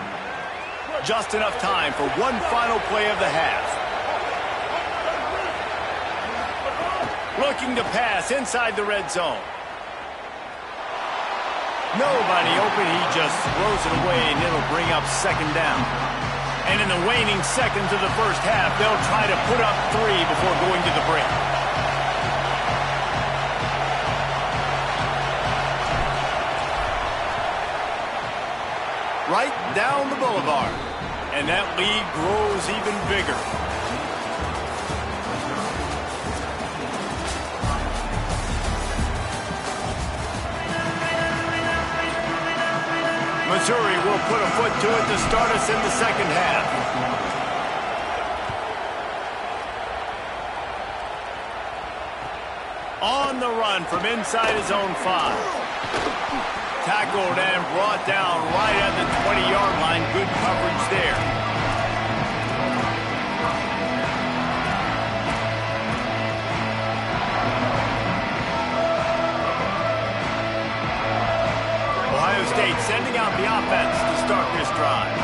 Just enough time for one final play of the half. Looking to pass inside the red zone. Nobody open. He just throws it away, and it'll bring up second down. And in the waning seconds of the first half, they'll try to put up 3 before going to the break. Right down the boulevard. And that lead grows even bigger. Missouri will put a foot to it to start us in the second half. On the run from inside his own 5. Tackled and brought down right at the 20-yard line. Good coverage there. Ohio State sending out the offense to start this drive.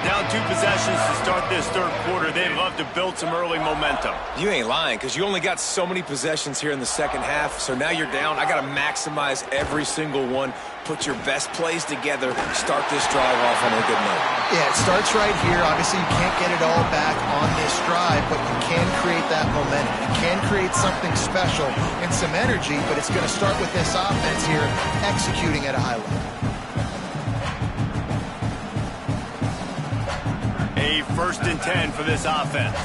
Down 2 possessions to start this third quarter. They'd love to build some early momentum. You ain't lying, because you only got so many possessions here in the second half, so now you're down. I got to maximize every single one, put your best plays together, start this drive off on a good note. Yeah, it starts right here. Obviously, you can't get it all back on this drive, but you can create that momentum. You can create something special and some energy, but it's going to start with this offense here executing at a high level. A 1st and 10 for this offense.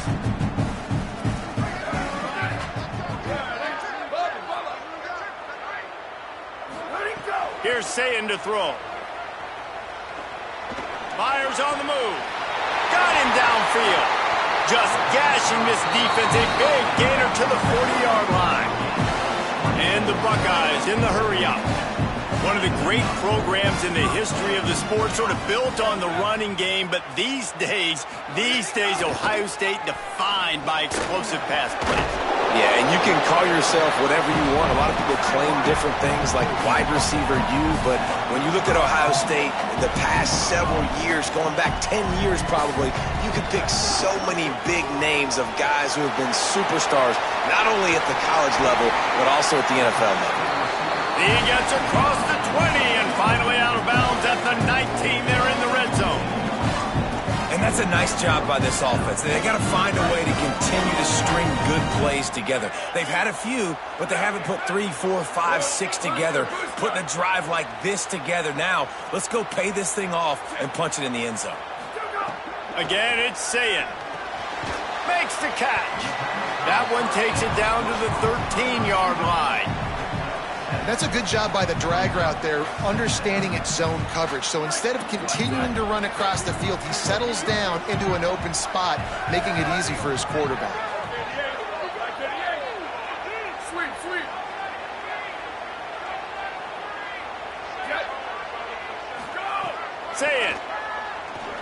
Here's Sayin to throw. Myers on the move. Got him downfield. Just gashing this defense. A big gainer to the 40-yard line. And the Buckeyes in the hurry-up. One of the great programs in the history of the sport, sort of built on the running game, but these days, Ohio State defined by explosive pass plays. Yeah, and you can call yourself whatever you want. A lot of people claim different things like wide receiver U, but when you look at Ohio State, the past several years, going back 10 years probably, you could pick so many big names of guys who have been superstars, not only at the college level, but also at the NFL level. He gets across the 20 and finally out of bounds at the 19. They're in the red zone. And that's a nice job by this offense. They got to find a way to continue to string good plays together. They've had a few, but they haven't put 3, 4, 5, 6 together, putting a drive like this together. Now, let's go pay this thing off and punch it in the end zone. Again, it's Sayin. Makes the catch. That one takes it down to the 13-yard line. That's a good job by the drag route there, understanding its zone coverage. So instead of continuing to run across the field, he settles down into an open spot, making it easy for his quarterback. Sweep. Sayin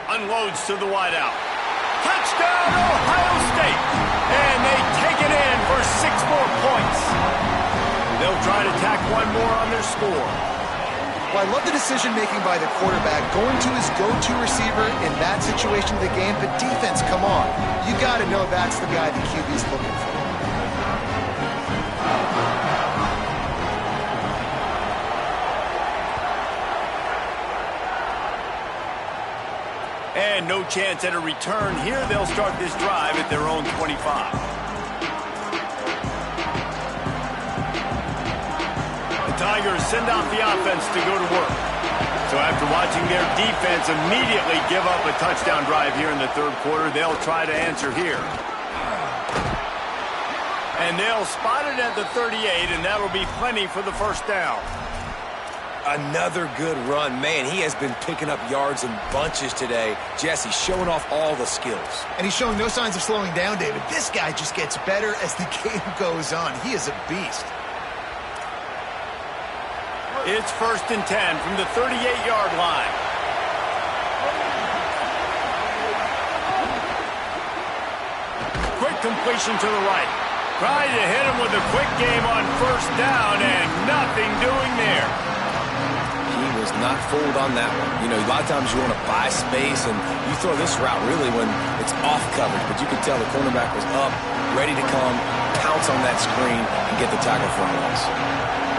unloads to the wideout. Touchdown, Ohio State! And they take it in for 6 more points. They'll try to tack one more on their score. Well, I love the decision-making by the quarterback, going to his go-to receiver in that situation of the game. But defense, come on. You got to know that's the guy the QB's looking for. And no chance at a return here. They'll start this drive at their own 25. Tigers send out the offense to go to work. So after watching their defense immediately give up a touchdown drive here in the third quarter, they'll try to answer here. And they'll spot it at the 38, and that'll be plenty for the first down. Another good run. Man, he has been picking up yards in bunches today. Jesse showing off all the skills. And he's showing no signs of slowing down, David. This guy just gets better as the game goes on. He is a beast. It's 1st and 10 from the 38-yard line. Quick completion to the right. Trying to hit him with a quick game on 1st down, and nothing doing there. He was not fooled on that one. You know, a lot of times you want to buy space, and you throw this route really when it's off coverage. But you can tell the cornerback was up, ready to come, pounce on that screen, and get the tackle for a loss.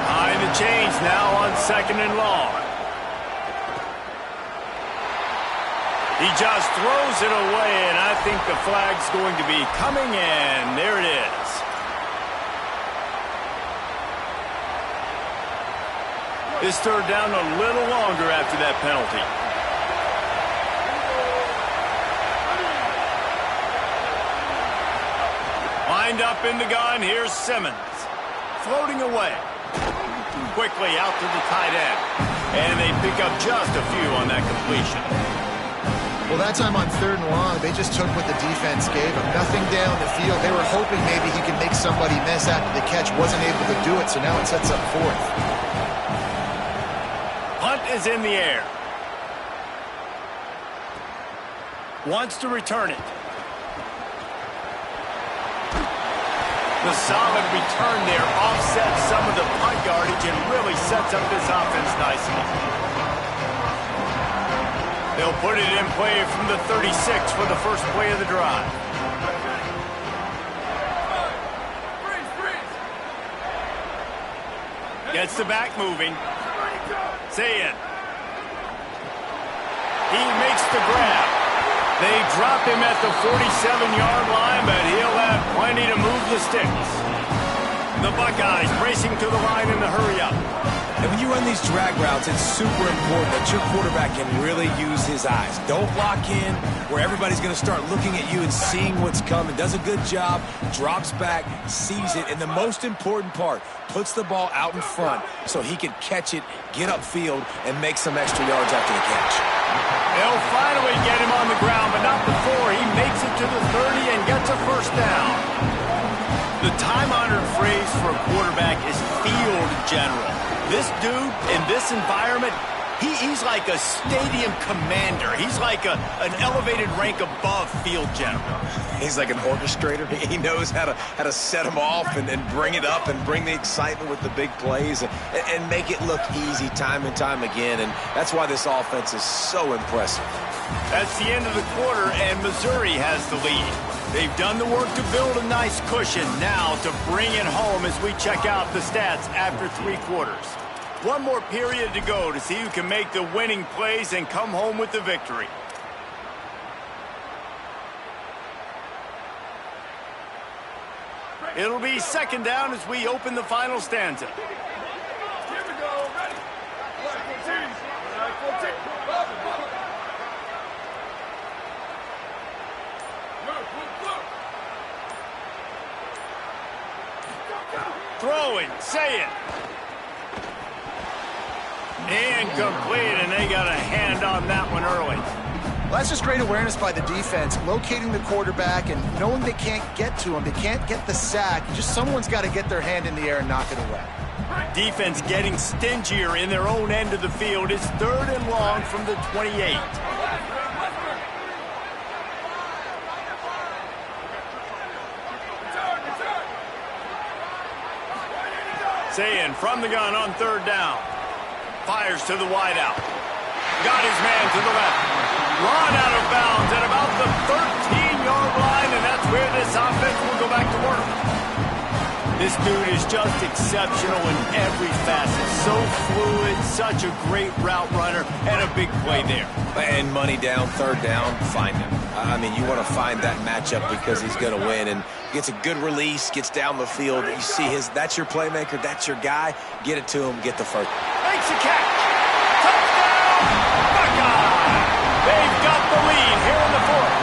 Behind the chains now on 2nd and long. He just throws it away, and I think the flag's going to be coming in. There it is. This 3rd down a little longer after that penalty. Lined up in the gun, here's Simmons. Floating away. Quickly out to the tight end. And they pick up just a few on that completion. Well, that time on 3rd and long, they just took what the defense gave him. Nothing down the field. They were hoping maybe he could make somebody miss after the catch. Wasn't able to do it, so now it sets up 4th. Punt is in the air. Wants to return it. The solid return there offsets some of the punt yardage and really sets up this offense nicely. They'll put it in play from the 36 for the first play of the drive. Gets the back moving. Saying. He makes the grab. They drop him at the 47-yard line, but he'll have plenty to move the sticks. The Buckeyes racing to the line in the hurry-up. And when you run these drag routes, it's super important that your quarterback can really use his eyes. Don't lock in where everybody's going to start looking at you and seeing what's coming. Does a good job, drops back, sees it, and the most important part, puts the ball out in front so he can catch it, get upfield, and make some extra yards after the catch. They'll finally get him on the ground, but not before he makes it to the 30 and gets a 1st down. The time-honored phrase for a quarterback is field general. This dude, in this environment, he's like a stadium commander. He's like an elevated rank above field general. He's like an orchestrator. He knows how to set them off and bring it up and bring the excitement with the big plays and make it look easy time and time again. And that's why this offense is so impressive. That's the end of the quarter, and Missouri has the lead. They've done the work to build a nice cushion. Now to bring it home as we check out the stats after 3 quarters. One more period to go to see who can make the winning plays and come home with the victory. It'll be 2nd down as we open the final stanza. Here we go. Ready? 14. 14. Throwing, say it. Incomplete, and they got a hand on that one early. Well, that's just great awareness by the defense, locating the quarterback and knowing they can't get to him. They can't get the sack. Just someone's got to get their hand in the air and knock it away. Defense getting stingier in their own end of the field. It's 3rd and long from the 28. Saying from the gun on 3rd down. Fires to the wideout. Got his man to the left. Run out of bounds at about the 13-yard line, and that's where this offense will go back to work. This dude is just exceptional in every facet. So fluid, such a great route runner, and a big play there. And money down, 3rd down, find him. I mean, you want to find that matchup because he's going to win. And gets a good release, gets down the field. You see that's your playmaker, that's your guy. Get it to him, get the 1st. Makes a catch. Touchdown, Buckeye. They've got the lead here in the 4th.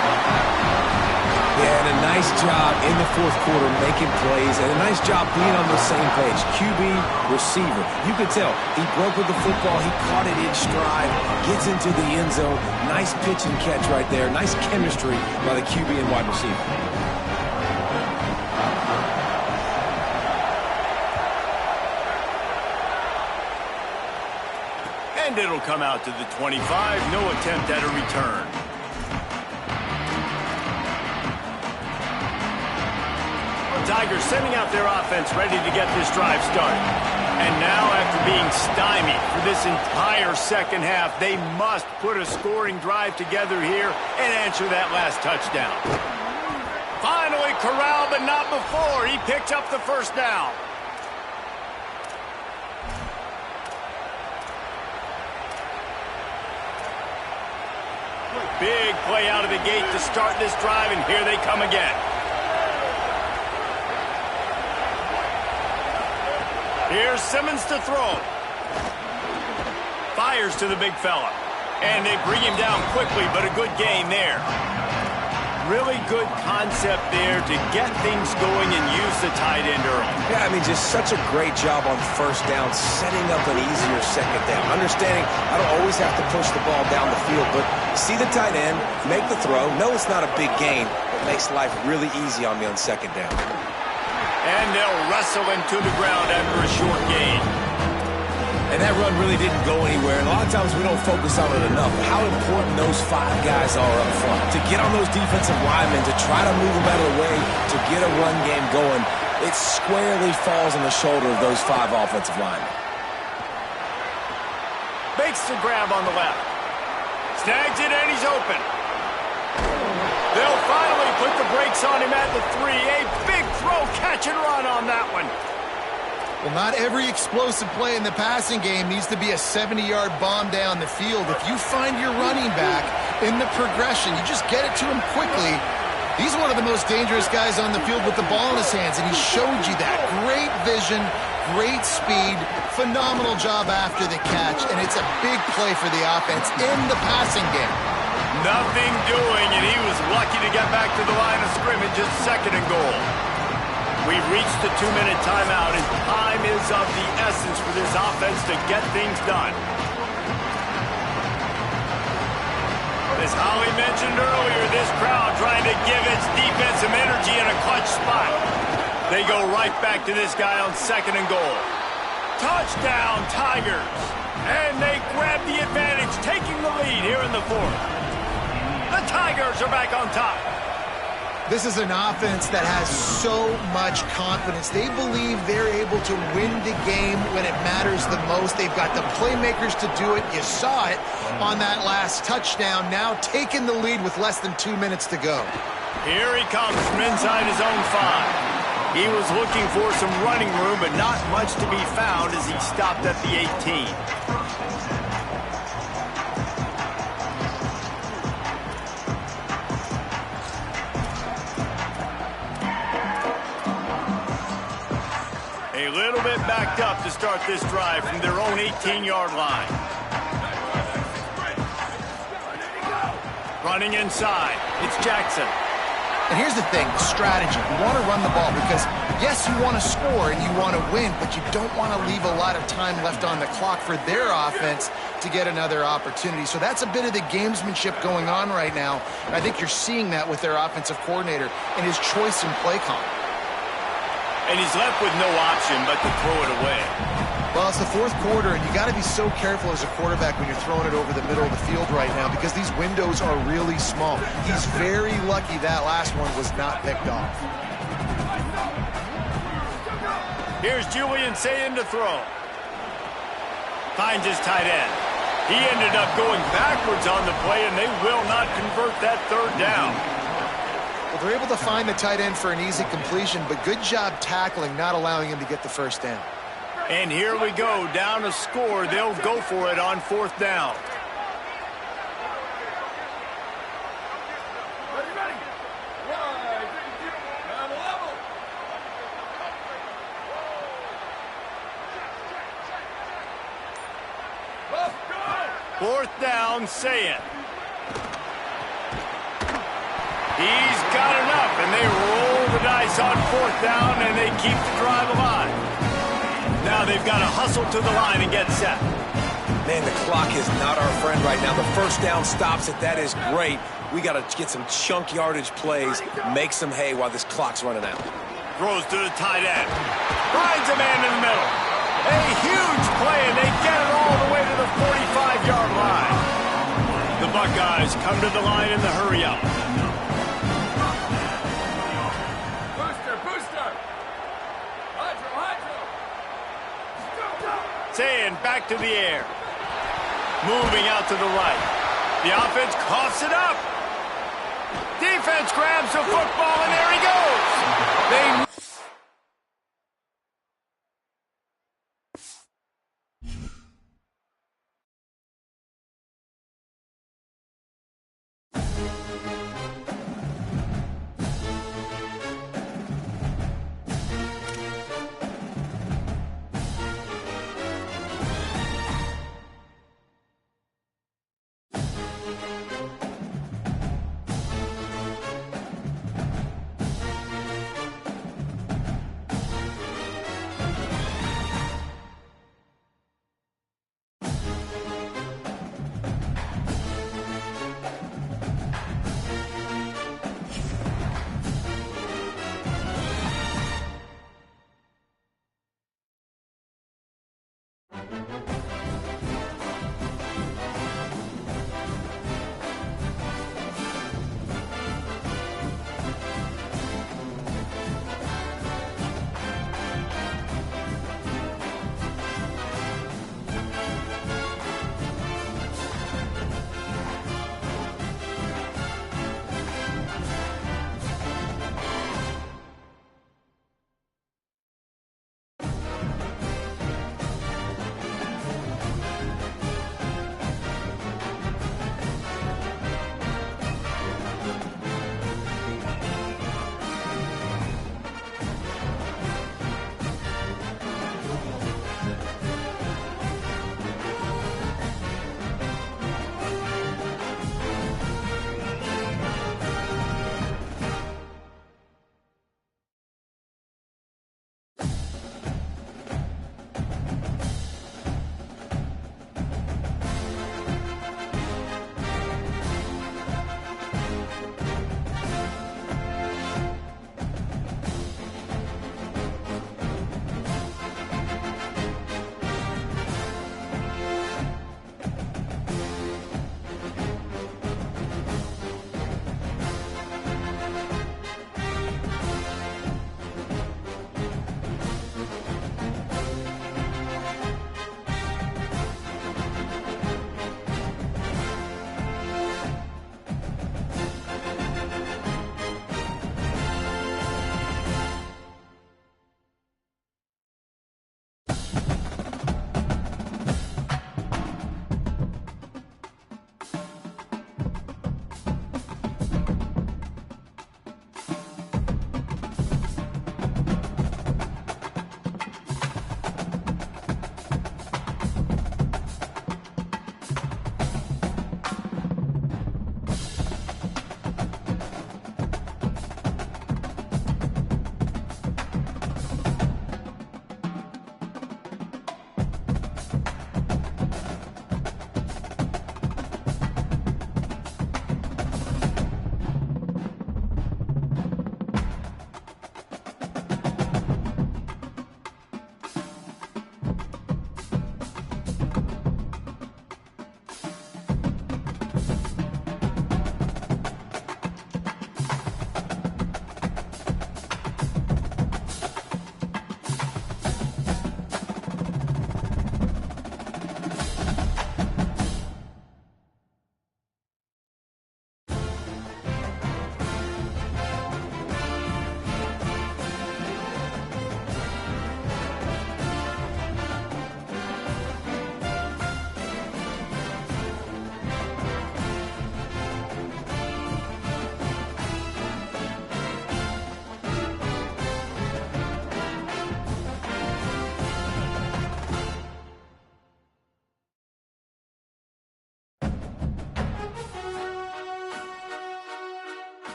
Yeah, and a nice nice job in the fourth quarter making plays, and a nice job being on the same page. QB, receiver. You could tell he broke with the football. He caught it in stride, gets into the end zone. Nice pitch and catch right there. Nice chemistry by the QB and wide receiver. And it'll come out to the 25. No attempt at a return. Tigers sending out their offense ready to get this drive started. And now, after being stymied for this entire second half, they must put a scoring drive together here and answer that last touchdown. Finally corralled, but not before. He picks up the first down. Big play out of the gate to start this drive, and here they come again. Here's Simmons to throw. Fires to the big fella. And they bring him down quickly, but a good gain there. Really good concept there to get things going and use the tight end early. Yeah, I mean, just such a great job on first down, setting up an easier second down. Understanding I don't always have to push the ball down the field, but see the tight end, make the throw. No, it's not a big gain. It makes life really easy on me on second down. And they'll wrestle him to the ground after a short gain. And that run really didn't go anywhere. And a lot of times we don't focus on it enough. How important those 5 guys are up front. To get on those defensive linemen, to try to move them out of the way, to get a run game going, it squarely falls on the shoulder of those 5 offensive linemen. Makes the grab on the left. Snags it and he's open. They'll finally put the brakes on him at the 3. A big throw, catch and run on that one. Well, not every explosive play in the passing game needs to be a 70-yard bomb down the field. If you find your running back in the progression, you just get it to him quickly. He's one of the most dangerous guys on the field with the ball in his hands, and he showed you that. Great vision, great speed, phenomenal job after the catch, and it's a big play for the offense in the passing game. Nothing doing, and he was lucky to get back to the line of scrimmage. Just second and goal. We've reached the 2-minute timeout, and time is of the essence for this offense to get things done. As Holly mentioned earlier, this crowd trying to give its defense some energy in a clutch spot. They go right back to this guy on second and goal. Touchdown, Tigers! And they grab the advantage, taking the lead here in the fourth. The Tigers are back on top. This is an offense that has so much confidence. They believe they're able to win the game when it matters the most. They've got the playmakers to do it. You saw it on that last touchdown. Now taking the lead with less than 2 minutes to go. Here he comes from inside his own 5. He was looking for some running room, but not much to be found as he stopped at the 18. A little bit backed up to start this drive from their own 18-yard line. Running inside, it's Jackson. And here's the thing, strategy. You want to run the ball because, yes, you want to score and you want to win, but you don't want to leave a lot of time left on the clock for their offense to get another opportunity. So that's a bit of the gamesmanship going on right now. And I think you're seeing that with their offensive coordinator and his choice in play call. And he's left with no option but to throw it away. Well, it's the fourth quarter, and you got to be so careful as a quarterback when you're throwing it over the middle of the field right now because these windows are really small. He's very lucky that last one was not picked off. Here's Julian Sayin to throw. Finds his tight end. He ended up going backwards on the play, and they will not convert that third down. Well, they're able to find the tight end for an easy completion, but good job tackling, not allowing him to get the first down. And here we go, down a score. They'll go for it on fourth down. Ready. Level. Let's go. Fourth down, Sayin. He's got enough, and they nice on fourth down, and they keep the drive alive. Now they've got to hustle to the line and get set. Man, the clock is not our friend right now. The first down stops it. That is great. We got to get some chunk yardage plays, make some hay while this clock's running out. Throws to the tight end. Finds a man in the middle. A huge play, and they get it all the way to the 45-yard line. The Buckeyes come to the line in the hurry-up. Booster. Hydro. Saying back to the air. Moving out to the right. The offense coughs it up. Defense grabs the football, and there he goes.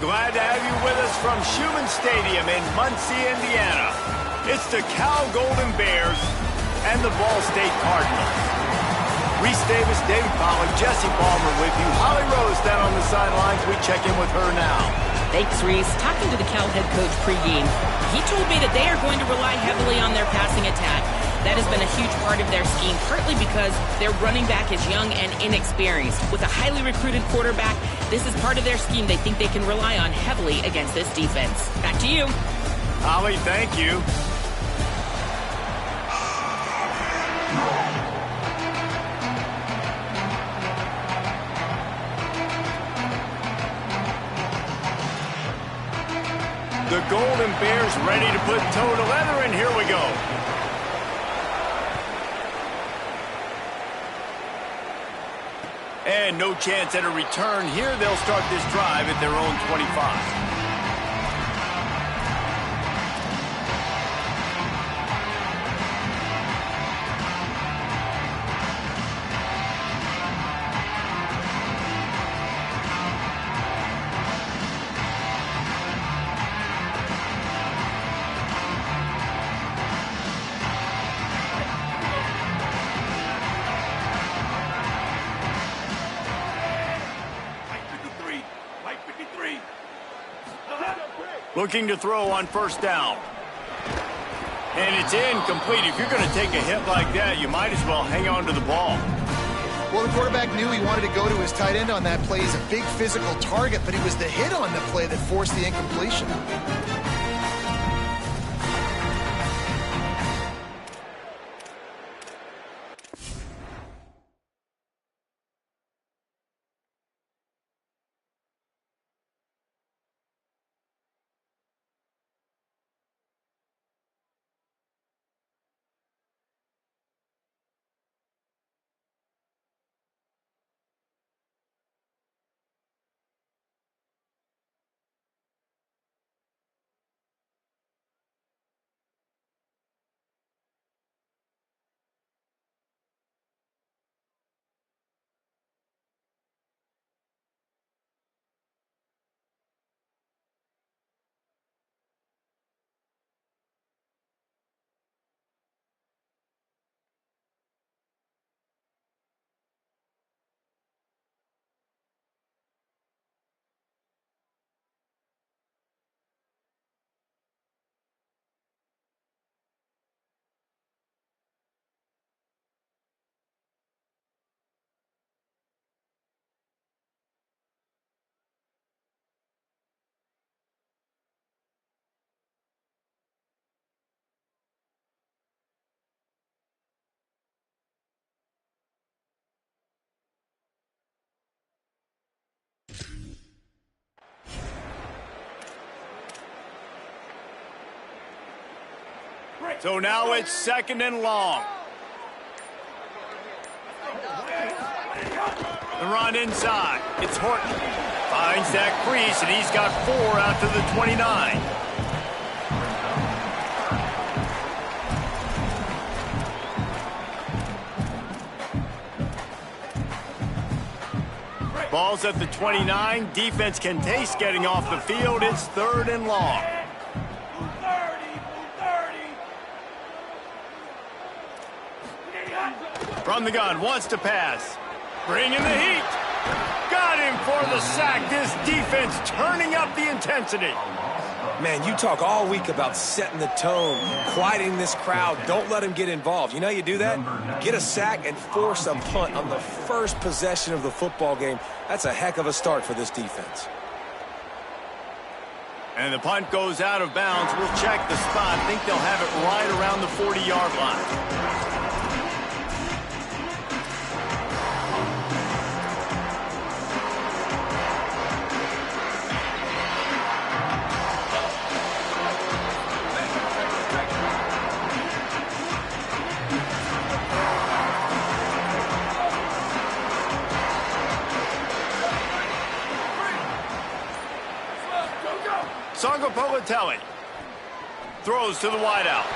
Glad to have you with us from Schumann Stadium in Muncie, Indiana. It's the Cal Golden Bears and the Ball State Cardinals. Reese Davis, David Pollack, Jesse Ballmer with you. Holly Rose down on the sidelines. We check in with her now. Thanks, Reese. Talking to the Cal head coach pregame, he told me that they are going to rely heavily on their passing attack. That has been a huge part of their scheme, partly because their running back is young and inexperienced. With a highly recruited quarterback, this is part of their scheme they think they can rely on heavily against this defense. Back to you. Holly, thank you. The Golden Bears ready to put toe to leather, and here we go. And no chance at a return here. They'll start this drive at their own 25. Looking to throw on first down. And it's incomplete. If you're going to take a hit like that, you might as well hang on to the ball. Well, the quarterback knew he wanted to go to his tight end on that play. He's a big physical target, but it was the hit on the play that forced the incompletion. So now it's second and long. The run inside. It's Horton. Finds that crease, and he's got 4 out to the 29. Ball's at the 29. Defense can taste getting off the field. It's third and long. From the gun, wants to pass. Bringing the heat. Got him for the sack. This defense turning up the intensity. Man, you talk all week about setting the tone, quieting this crowd. Don't let them get involved. You know how you do that? Get a sack and force a punt on the first possession of the football game. That's a heck of a start for this defense. And the punt goes out of bounds. We'll check the spot. Think they'll have it right around the 40-yard line. Politelli throws to the wideout.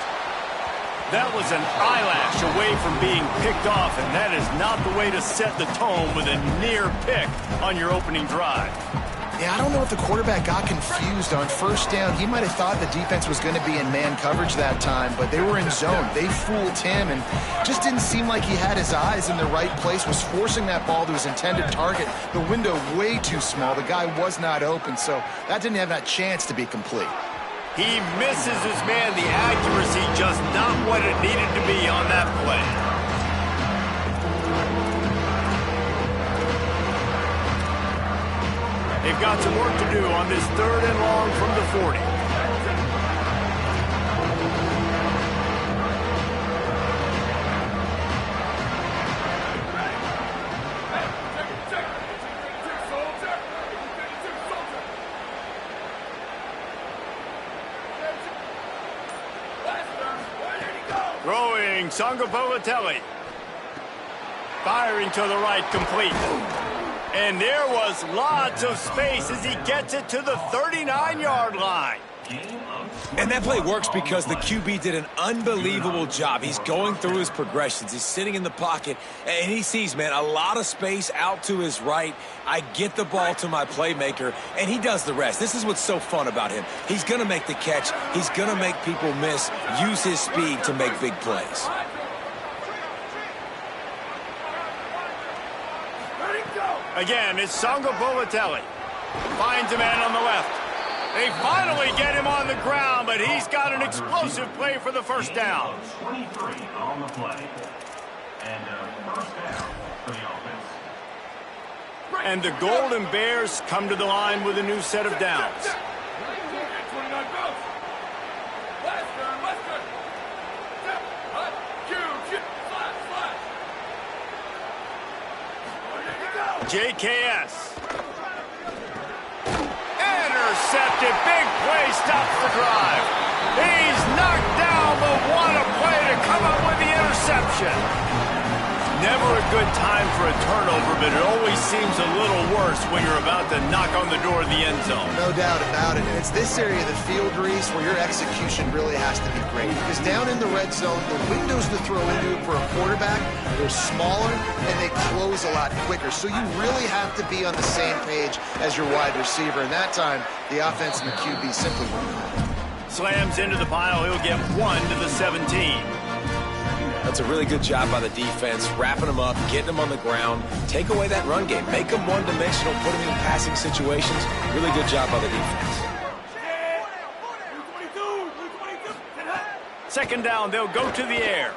That was an eyelash away from being picked off, and that is not the way to set the tone with a near pick on your opening drive. Yeah, I don't know if the quarterback got confused on first down. He might have thought the defense was going to be in man coverage that time, but they were in zone. They fooled him and just didn't seem like he had his eyes in the right place, was forcing that ball to his intended target. The window way too small. The guy was not open, so that didn't have that chance to be complete. He misses his man. The accuracy just not what it needed to be on that play. They've got some work to do on this 3rd and long from the 40. Throwing, Sangapolatelli. Firing to the right, complete. And there was lots of space as he gets it to the 39-yard line. And that play works because the QB did an unbelievable job. He's going through his progressions. He's sitting in the pocket, and he sees, man, a lot of space out to his right. I get the ball to my playmaker, and he does the rest. This is what's so fun about him. He's going to make the catch. He's going to make people miss, use his speed to make big plays. Again, it's Sangapolatelli. Finds a man on the left. They finally get him on the ground, but he's got an explosive play for the first down. 23 on the play. And first down for the offense. And the Golden Bears come to the line with a new set of downs. JKS. Intercepted. Big play stops the drive. He's knocked down, but what a play to come up with the interception. Never a good time for a turnover, but it always seems a little worse when you're about to knock on the door of the end zone. No doubt about it. And it's this area of the field, Reese, where your execution really has to be great. Because down in the red zone, the windows to throw into for a quarterback, they're smaller and they close a lot quicker. So you really have to be on the same page as your wide receiver. And that time, the offense and the QB simply won't. Slams into the pile. He'll get 1 to the 17. That's a really good job by the defense, wrapping them up, getting them on the ground, take away that run game, make them one-dimensional, put them in passing situations. Really good job by the defense. Second down, they'll go to the air.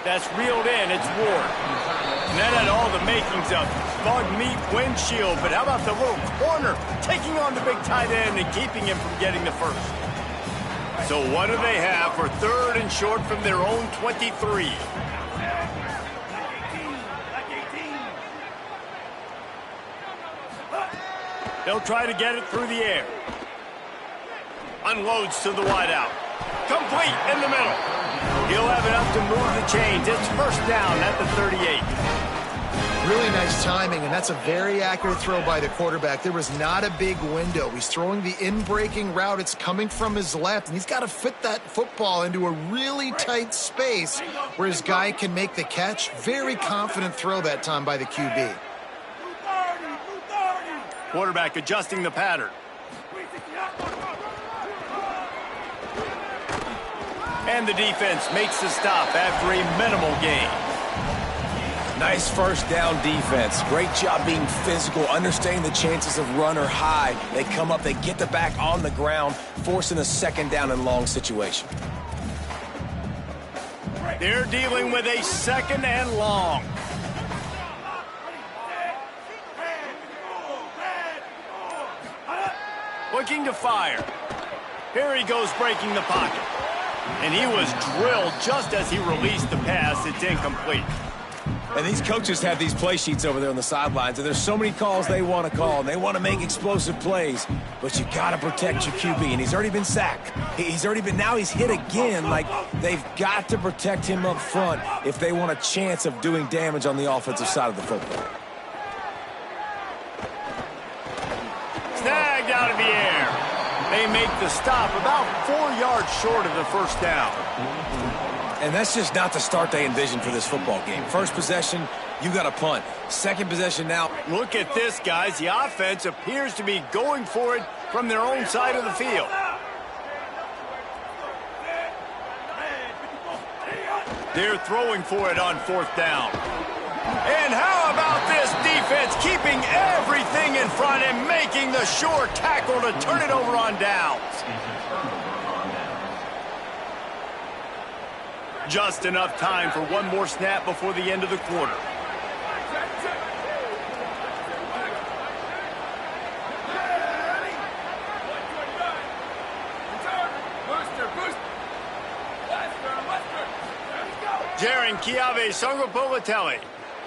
That's reeled in, it's Ward. And that had all the makings of bug meat windshield, but how about the little corner taking on the big tight end and keeping him from getting the first? So what do they have for 3rd and short from their own 23? They'll try to get it through the air. Unloads to the wideout. Complete in the middle. He'll have enough to move the chains. It's first down at the 38. Really nice timing, and that's a very accurate throw by the quarterback. There was not a big window. He's throwing the in-breaking route. It's coming from his left, and he's got to fit that football into a really tight space where his guy can make the catch. Very confident throw that time by the QB. Quarterback adjusting the pattern. And the defense makes the stop after a minimal gain. Nice first down defense. Great job being physical, understanding the chances of run are high. They come up, they get the back on the ground, forcing a second down and long situation. They're dealing with a second and long. Looking to fire. Here he goes breaking the pocket. And he was drilled just as he released the pass. It's incomplete. And these coaches have these play sheets over there on the sidelines, and there's so many calls they want to call, and they want to make explosive plays, but you got to protect your QB, and he's already been sacked. Now he's hit again. Like, they've got to protect him up front if they want a chance of doing damage on the offensive side of the football. Snagged out of the air. They make the stop about 4 yards short of the first down. And that's just not the start they envisioned for this football game. First possession, you got a punt. Second possession now, Look at this, guys. The offense appears to be going for it from their own side of the field. They're throwing for it on fourth down. And how about this defense keeping everything in front and making the sure tackle to turn it over on downs? Just enough time for one more snap before the end of the quarter. Jaron Kiave Songopolitelli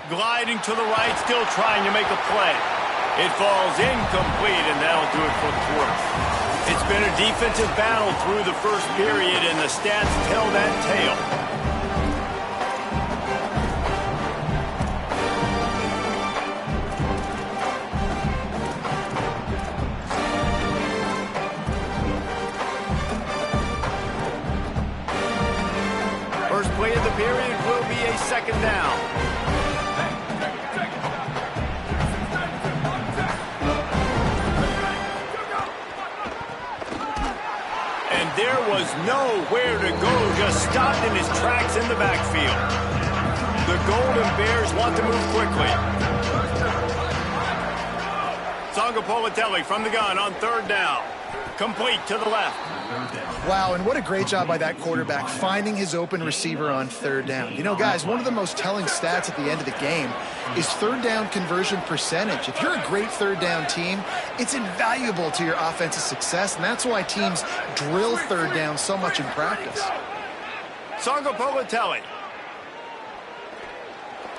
gliding to the right, still trying to make a play. It falls incomplete, and that'll do it for the quarter. It's been a defensive battle through the first period, and the stats tell that tale. First play of the period will be a second down. And there was nowhere to go, just stopped in his tracks in the backfield. The Golden Bears want to move quickly. Songopolitelli from the gun on third down. Complete to the left. Wow, and what a great job by that quarterback finding his open receiver on third down. You know, guys, one of the most telling stats at the end of the game is third down conversion percentage. If you're a great third down team, it's invaluable to your offensive success, and that's why teams drill third down so much in practice. Songopolitelli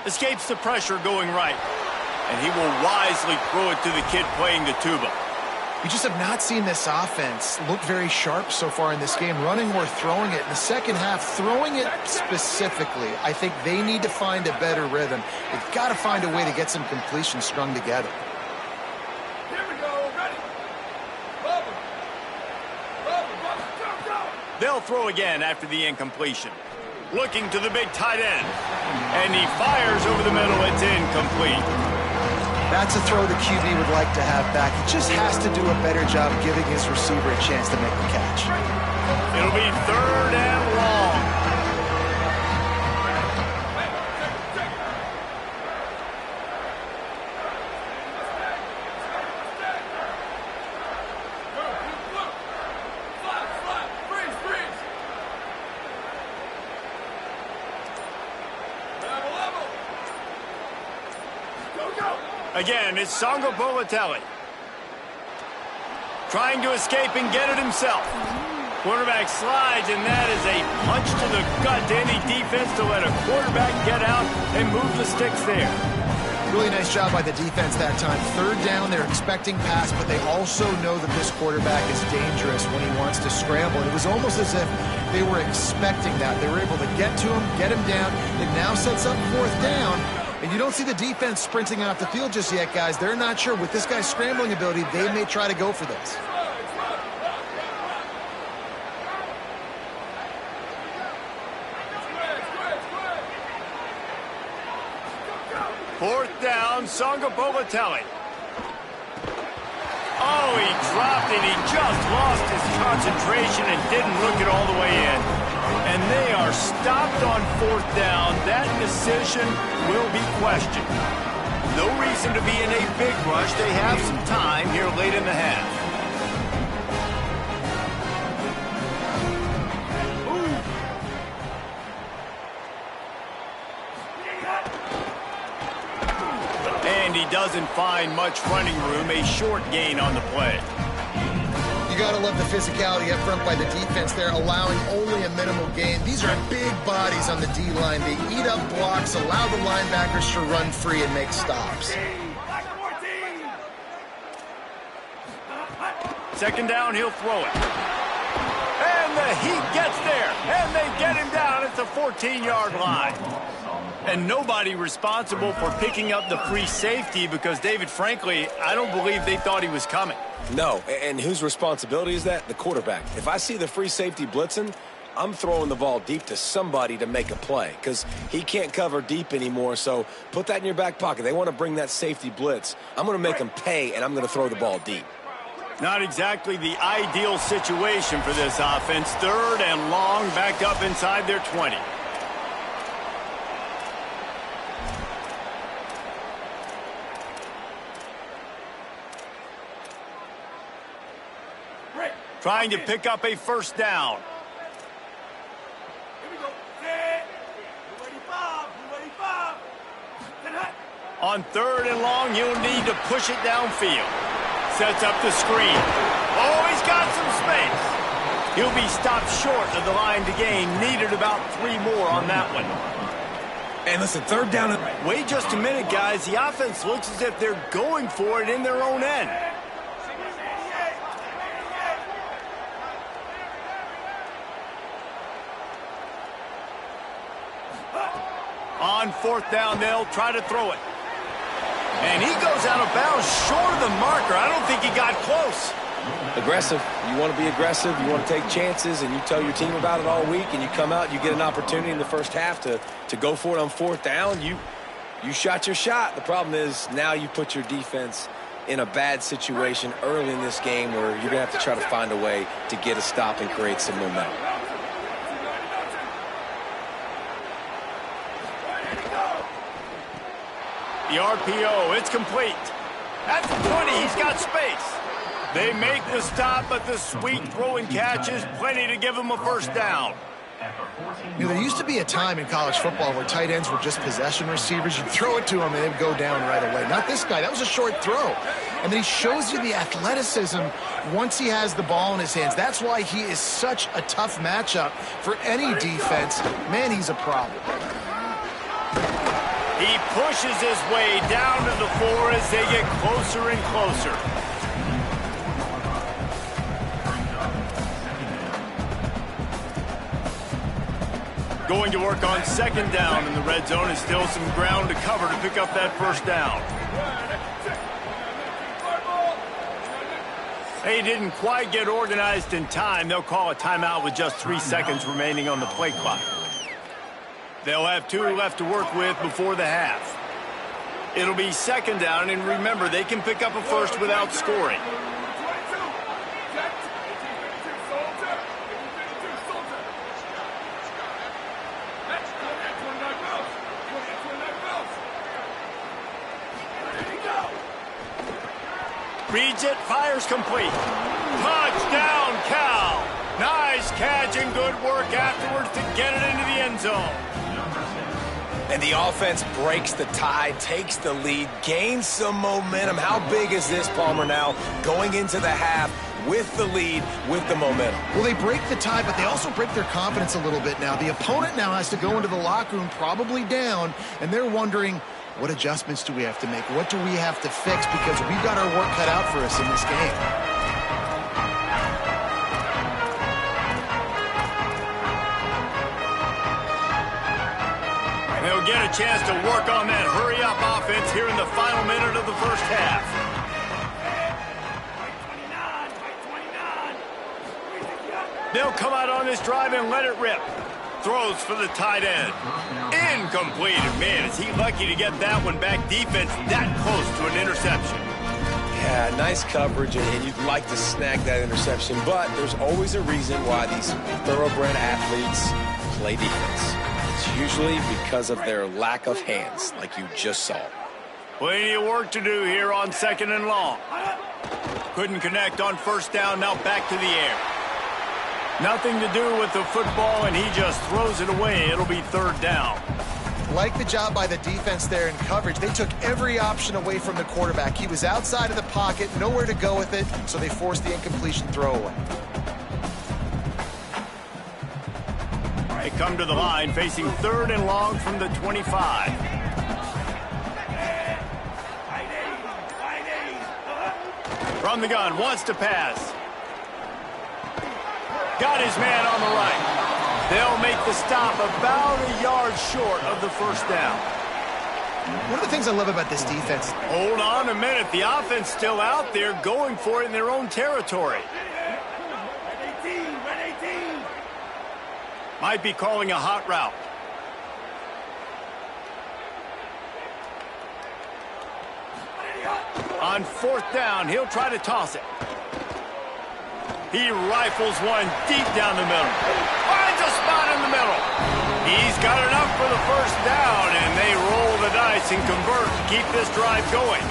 escapes the pressure going right, and he will wisely throw it to the kid playing the tuba. We just have not seen this offense look very sharp so far in this game, running or throwing it. In the second half, throwing it specifically, I think they need to find a better rhythm. They've got to find a way to get some completions strung together. Here we go. Ready. Bubba. Go. They'll throw again after the incompletion. Looking to the big tight end. And he fires over the middle. It's incomplete. That's a throw the QB would like to have back. He just has to do a better job giving his receiver a chance to make the catch. It'll be third and long. Again, it's Songopolitelli. Trying to escape and get it himself. Quarterback slides, and that is a punch to the gut to any defense to let a quarterback get out and move the sticks there. Really nice job by the defense that time. Third down, they're expecting pass, but they also know that this quarterback is dangerous when he wants to scramble. It was almost as if they were expecting that. They were able to get to him, get him down. It now sets up fourth down. And you don't see the defense sprinting off the field just yet, guys. They're not sure. With this guy's scrambling ability, they may try to go for this. Fourth down, Songopolitelli. Oh, he dropped it. He just lost his concentration and didn't look it all the way in. And they are stopped on fourth down. That decision will be questioned. No reason to be in a big rush. They have some time here late in the half. And he doesn't find much running room. A short gain on the play. You got to love the physicality up front by the defense there, allowing only a minimal gain. These are big bodies on the D-line. They eat up blocks, allow the linebackers to run free and make stops. Second down, he'll throw it. And the heat gets there, and they get him down at the 14-yard line. And nobody responsible for picking up the free safety because, David, frankly, I don't believe they thought he was coming. No, and whose responsibility is that? The quarterback. If I see the free safety blitzing, I'm throwing the ball deep to somebody to make a play because he can't cover deep anymore, so put that in your back pocket. They want to bring that safety blitz. I'm going to make them pay, and I'm going to throw the ball deep. Not exactly the ideal situation for this offense. 3rd and long, backed up inside their 20. Trying to pick up a first down. On 3rd and long, he'll need to push it downfield. Sets up the screen. Oh, he's got some space. He'll be stopped short of the line to gain. Needed about 3 more on that one. And listen, 3rd down. Wait just a minute, guys. The offense looks as if they're going for it in their own end. On 4th down, they'll try to throw it. And he goes out of bounds short of the marker. I don't think he got close. Aggressive. You want to be aggressive. You want to take chances, and you tell your team about it all week, and you come out, you get an opportunity in the first half to go for it on 4th down. You shot your shot. The problem is now you put your defense in a bad situation early in this game where you're going to have to try to find a way to get a stop and create some momentum. The RPO, it's complete. At the 20, he's got space. They make the stop, but the sweet throw and catch is plenty to give him a first down. You know, there used to be a time in college football where tight ends were just possession receivers. You'd throw it to them, and they'd go down right away. Not this guy. That was a short throw. And then he shows you the athleticism once he has the ball in his hands. That's why he is such a tough matchup for any defense. Man, he's a problem. He pushes his way down to the floor as they get closer and closer. Going to work on 2nd down in the red zone, and still some ground to cover to pick up that first down. They didn't quite get organized in time. They'll call a timeout with just 3 seconds remaining on the play clock. They'll have 2 left to work with before the half. It'll be 2nd down, and remember, they can pick up a first without scoring. Reads it, fires complete. Touchdown, Cal! Nice catch and good work afterwards to get it into the end zone. And the offense breaks the tie, takes the lead, gains some momentum. How big is this, Palmer, now going into the half with the lead, with the momentum? Well, they break the tie, but they also break their confidence a little bit now. The opponent now has to go into the locker room probably down, and they're wondering, what adjustments do we have to make? What do we have to fix? Because we've got our work cut out for us in this game. They'll get a chance to work on that hurry-up offense here in the final minute of the first half. They'll come out on this drive and let it rip. Throws for the tight end. Incomplete. Man, is he lucky to get that one back. Defense that close to an interception. Yeah, nice coverage, and you'd like to snag that interception, but there's always a reason why these thoroughbred athletes play defense. It's usually because of their lack of hands, like you just saw. Plenty of work to do here on 2nd and long. Couldn't connect on 1st down, now back to the air. Nothing to do with the football, and he just throws it away. It'll be 3rd down. Like the job by the defense there in coverage. They took every option away from the quarterback. He was outside of the pocket, nowhere to go with it, so they forced the incompletion throwaway. They come to the line, facing 3rd and long from the 25. From the gun, wants to pass. Got his man on the right. They'll make the stop about a yard short of the 1st down. One of the things I love about this defense. Hold on a minute. The offense still out there going for it in their own territory. Might be calling a hot route. On 4th down, he'll try to toss it. He rifles one deep down the middle. Finds a spot in the middle. He's got enough for the 1st down, and they roll the dice and convert to keep this drive going.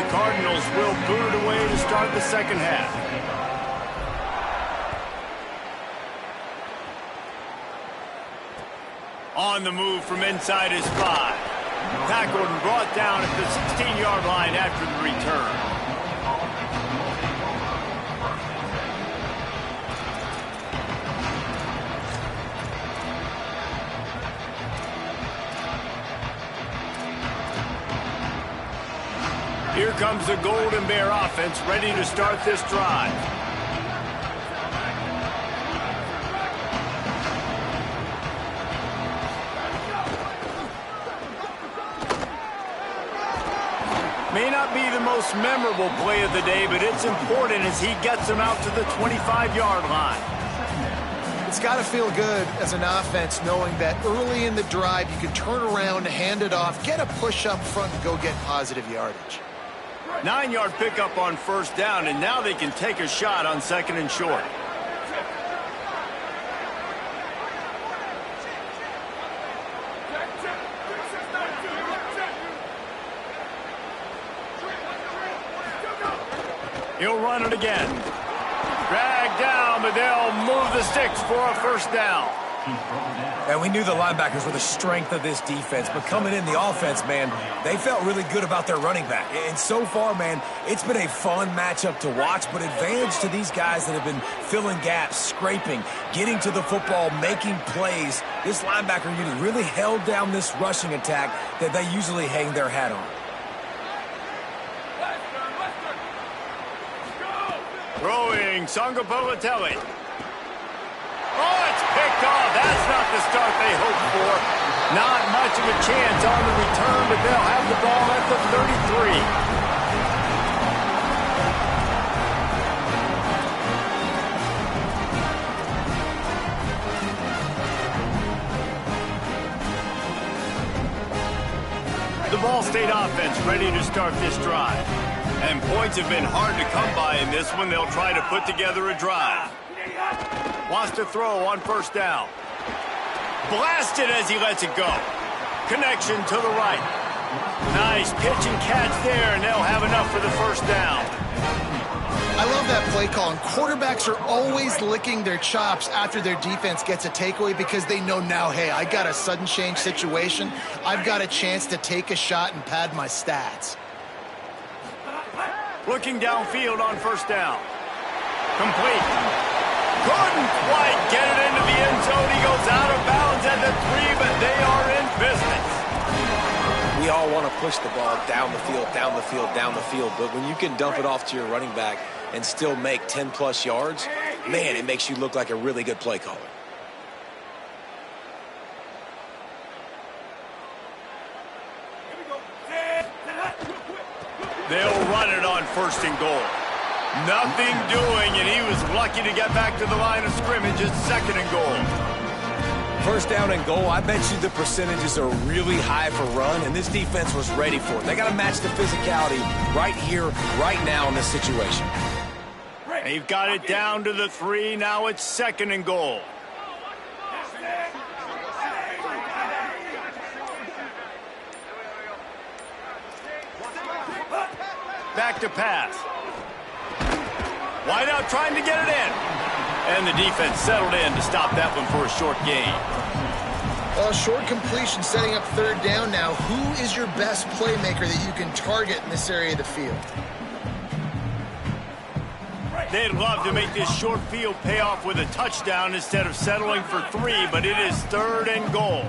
The Cardinals will boot it away to start the 2nd half. On the move from inside his 5. Tackled and brought down at the 16-yard line after the return. Here comes the Golden Bear offense ready to start this drive. May not be the most memorable play of the day, but it's important as he gets them out to the 25-yard line. It's got to feel good as an offense knowing that early in the drive you can turn around, hand it off, get a push up front, and go get positive yardage. 9-yard pickup on 1st down, and now they can take a shot on 2nd and short. He'll run it again. Dragged down, but they'll move the sticks for a 1st down. And we knew the linebackers were the strength of this defense, but coming in the offense, man, they felt really good about their running back. And so far, man, it's been a fun matchup to watch, but advantage to these guys that have been filling gaps, scraping, getting to the football, making plays. This linebacker unit really held down this rushing attack that they usually hang their hat on. Throwing Sangapolatelli. Oh, it's picked off. That's not the start they hoped for. Not much of a chance on the return, but they'll have the ball at the 33. The Ball State offense ready to start this drive. And points have been hard to come by in this one. They'll try to put together a drive. Wants to throw on 1st down. Blasted as he lets it go. Connection to the right. Nice pitch and catch there, and they'll have enough for the 1st down. I love that play call, and quarterbacks are always licking their chops after their defense gets a takeaway because they know now, hey, I got a sudden change situation. I've got a chance to take a shot and pad my stats. Looking downfield on 1st down. Complete. Couldn't quite get it into the end zone. He goes out of bounds at the 3, but they are in business. We all want to push the ball down the field, down the field, down the field, but when you can dump it off to your running back and still make 10-plus yards, man, it makes you look like a really good play caller. They'll run it on 1st and goal. Nothing doing, and he was lucky to get back to the line of scrimmage at 2nd and goal. 1st down and goal, I bet you the percentages are really high for run, and this defense was ready for it. They got to match the physicality right here, right now in this situation. They've got it down to the 3. Now it's 2nd and goal. Back to pass. Wide out trying to get it in. And the defense settled in to stop that one for a short gain. Short completion setting up 3rd down now. Who is your best playmaker that you can target in this area of the field? They'd love to make this short field pay off with a touchdown instead of settling for 3, but it is 3rd and goal.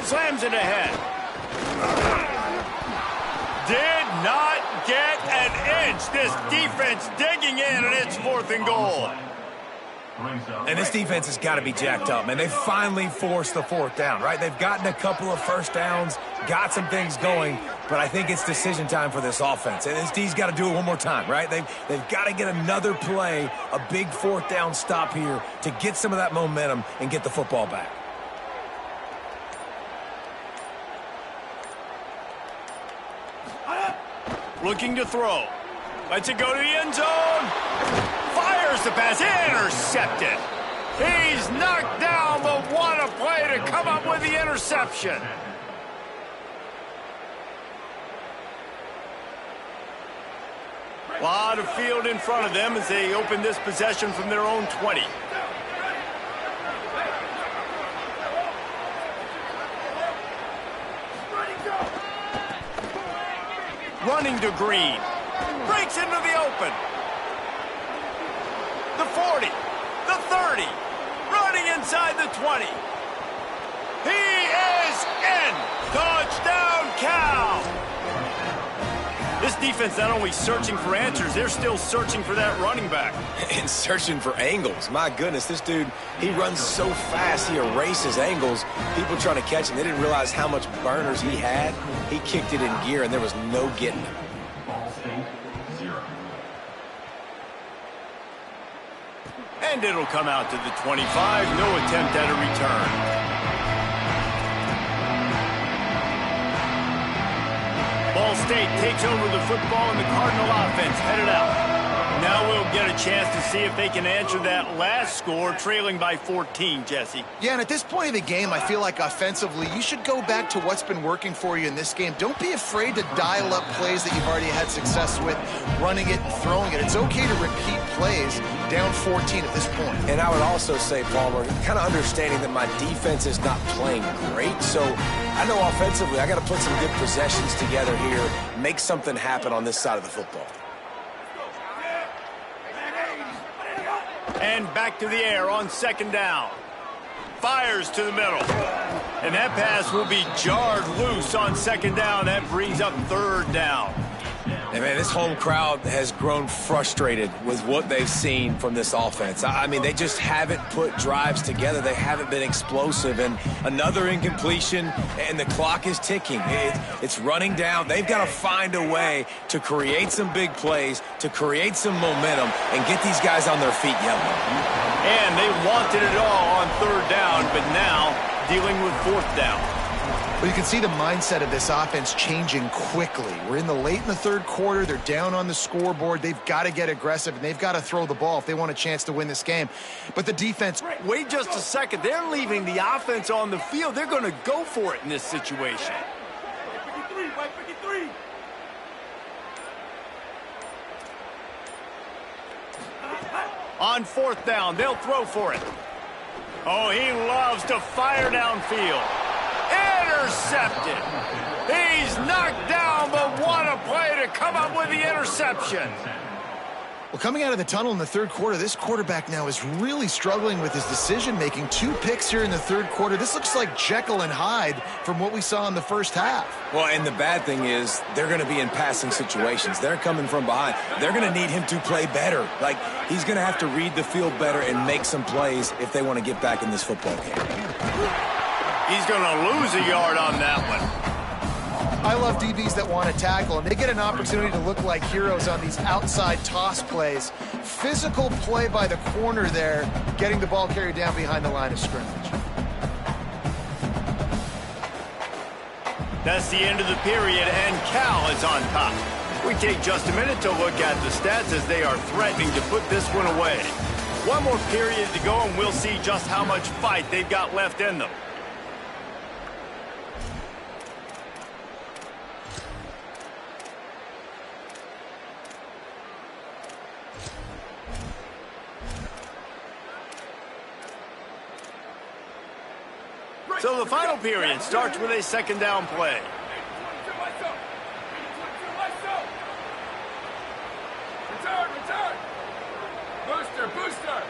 Slams it ahead. Did not get an inch. This defense digging in, and it's 4th and goal. Brings up And this defense has got to be jacked up, man. They finally forced the fourth down, right? They've gotten a couple of first downs, got some things going, but I think it's decision time for this offense. And this D's got to do it one more time, right? They've got to get another play, a big fourth down stop here to get some of that momentum and get the football back. Looking to throw. Lets it go to the end zone. Fires the pass. Intercepted. He's knocked down, but what a play to come up with the interception. A lot of field in front of them as they open this possession from their own 20. Running to Green. Breaks into the open. The 40. The 30. Running inside the 20. He is in. Touchdown, Cal. This defense not only searching for answers, they're still searching for that running back. And searching for angles. My goodness, this dude, he runs so fast, he erases angles. People trying to catch him, they didn't realize how much burners he had. He kicked it in gear, and there was no getting him. Ball State 0. And it'll come out to the 25. No attempt at a return. Ball State takes over the football, and the Cardinal offense headed out. Now we'll get a chance to see if they can answer that last score, trailing by 14, Jesse. Yeah, and at this point of the game, I feel like offensively, you should go back to what's been working for you in this game. Don't be afraid to dial up plays that you've already had success with, running it and throwing it. It's okay to repeat plays down 14 at this point. And I would also say, Palmer, kind of understanding that my defense is not playing great, so I know offensively I got to put some good possessions together here, make something happen on this side of the football. And back to the air on second down. Fires to the middle. And that pass will be jarred loose on second down. That brings up third down. And, man, this home crowd has grown frustrated with what they've seen from this offense. I mean, they just haven't put drives together. They haven't been explosive. And another incompletion, and the clock is ticking. It's running down. They've got to find a way to create some big plays, to create some momentum, and get these guys on their feet yelling. And they wanted it all on third down, but now dealing with fourth down. Well, you can see the mindset of this offense changing quickly. We're in the third quarter. They're down on the scoreboard. They've got to get aggressive, and they've got to throw the ball if they want a chance to win this game. But the defense... Wait just a second. They're leaving the offense on the field. They're going to go for it in this situation. White 53. On fourth down, they'll throw for it. Oh, he loves to fire downfield. Intercepted. He's knocked down, but what a play to come up with the interception. Well, coming out of the tunnel in the third quarter, this quarterback now is really struggling with his decision-making. 2 picks here in the third quarter. This looks like Jekyll and Hyde from what we saw in the first half. Well, and the bad thing is they're going to be in passing situations. They're coming from behind. They're going to need him to play better. Like, he's going to have to read the field better and make some plays if they want to get back in this football game. He's going to lose a yard on that one. I love DBs that want to tackle, and they get an opportunity to look like heroes on these outside toss plays. Physical play by the corner there, getting the ball carried down behind the line of scrimmage. That's the end of the period, and Cal is on top. We take just a minute to look at the stats as they are threatening to put this one away. One more period to go, and we'll see just how much fight they've got left in them. So the final period starts with a second down play. Return. Booster.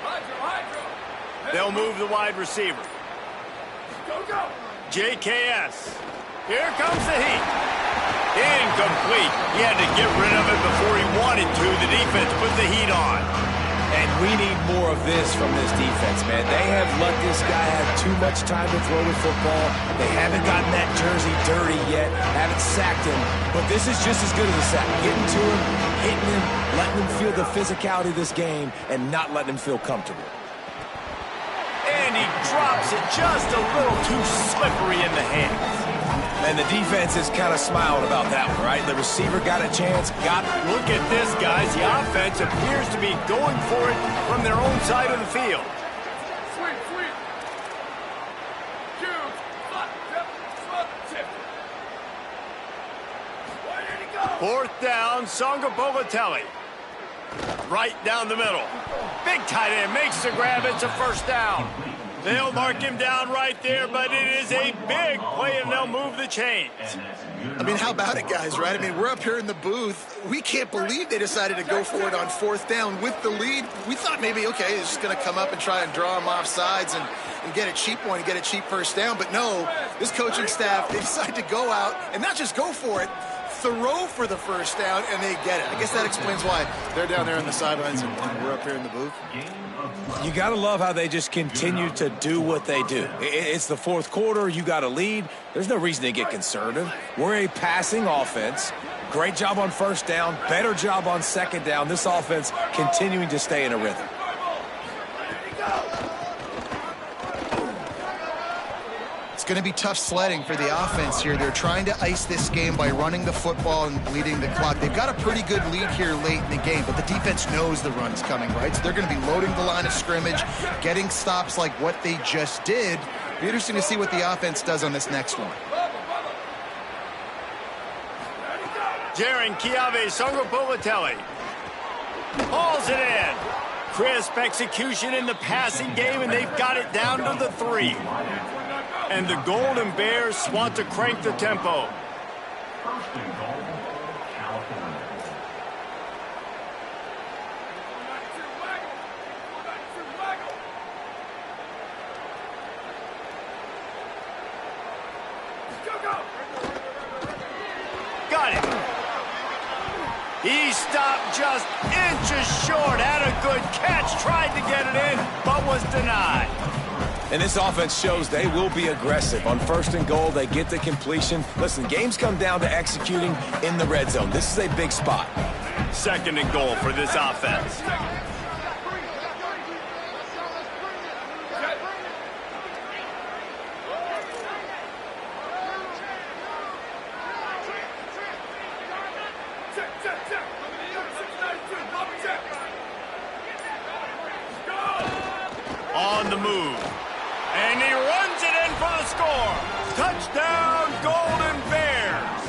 Hydro. They'll move the wide receiver. Go. JKS. Here comes the heat. Incomplete. He had to get rid of it before he wanted to. The defense put the heat on. And we need more of this from this defense, man. They have let this guy have too much time to throw the football. They haven't gotten that jersey dirty yet, haven't sacked him. But this is just as good as a sack. Getting to him, hitting him, letting him feel the physicality of this game, and not letting him feel comfortable. And he drops it just a little too slippery in the hands. And the defense is kind of smiling about that one, right? The receiver got a chance, Look at this, guys. The offense appears to be going for it from their own side of the field. Sweet, sweet. Huge. Tip. Where did he go? Fourth down, Songa Bogatelli. Right down the middle. Big tight end makes the grab. It's a first down. They'll mark him down right there, but it is a big play, and they'll move the chains. I mean, how about it, guys, right? I mean, we're up here in the booth. We can't believe they decided to go for it on fourth down with the lead. We thought maybe, okay, he's just going to come up and try and draw him off sides and get a cheap one, get a cheap first down. But no, this coaching staff, they decide to go out and not just go for it, throw for the first down, and they get it. I guess that explains why they're down there on the sidelines and we're up here in the booth. You got to love how they just continue to do what they do. It's the fourth quarter. You got a lead. There's no reason to get conservative. We're a passing offense. Great job on first down. Better job on second down. This offense continuing to stay in a rhythm. It's going to be tough sledding for the offense here. They're trying to ice this game by running the football and bleeding the clock. They've got a pretty good lead here late in the game, but the defense knows the run's coming, right? So they're going to be loading the line of scrimmage, getting stops like what they just did. Be interesting to see what the offense does on this next one. Jaron Kiave Songa Bogatelli hauls it in. Crisp execution in the passing game, and they've got it down to the 3. And the Golden Bears want to crank the tempo. First and goal, California. Got it. He stopped just inches short. Had a good catch. Tried to get it in, but was denied. And this offense shows they will be aggressive. On first and goal, they get the completion. Listen, games come down to executing in the red zone. This is a big spot. Second and goal for this offense. On the move. And he runs it in for the score. Touchdown, Golden Bears.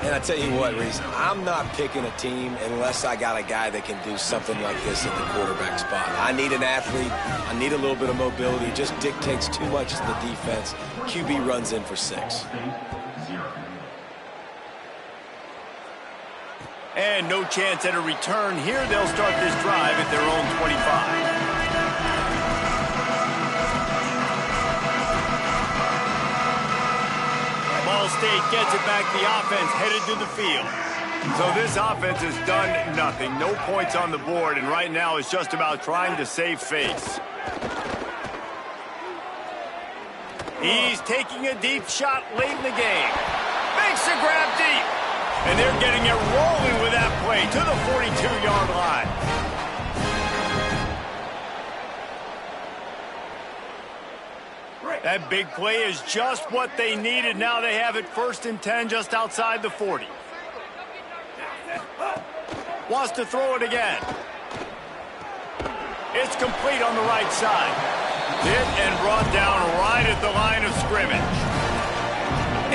And I tell you what, Reese, I'm not picking a team unless I got a guy that can do something like this at the quarterback spot. I need an athlete. I need a little bit of mobility. It just dictates too much to the defense. QB runs in for 6. And no chance at a return here. They'll start this drive at their own 25. Ball State gets it back. The offense headed to the field. So this offense has done nothing. No points on the board, and right now it's just about trying to save face. He's taking a deep shot late in the game. Makes a grab deep. And they're getting it rolling with that play to the 42-yard line. That big play is just what they needed. Now they have it 1st and 10 just outside the 40. Wants to throw it again. It's complete on the right side. Hit and brought down right at the line of scrimmage.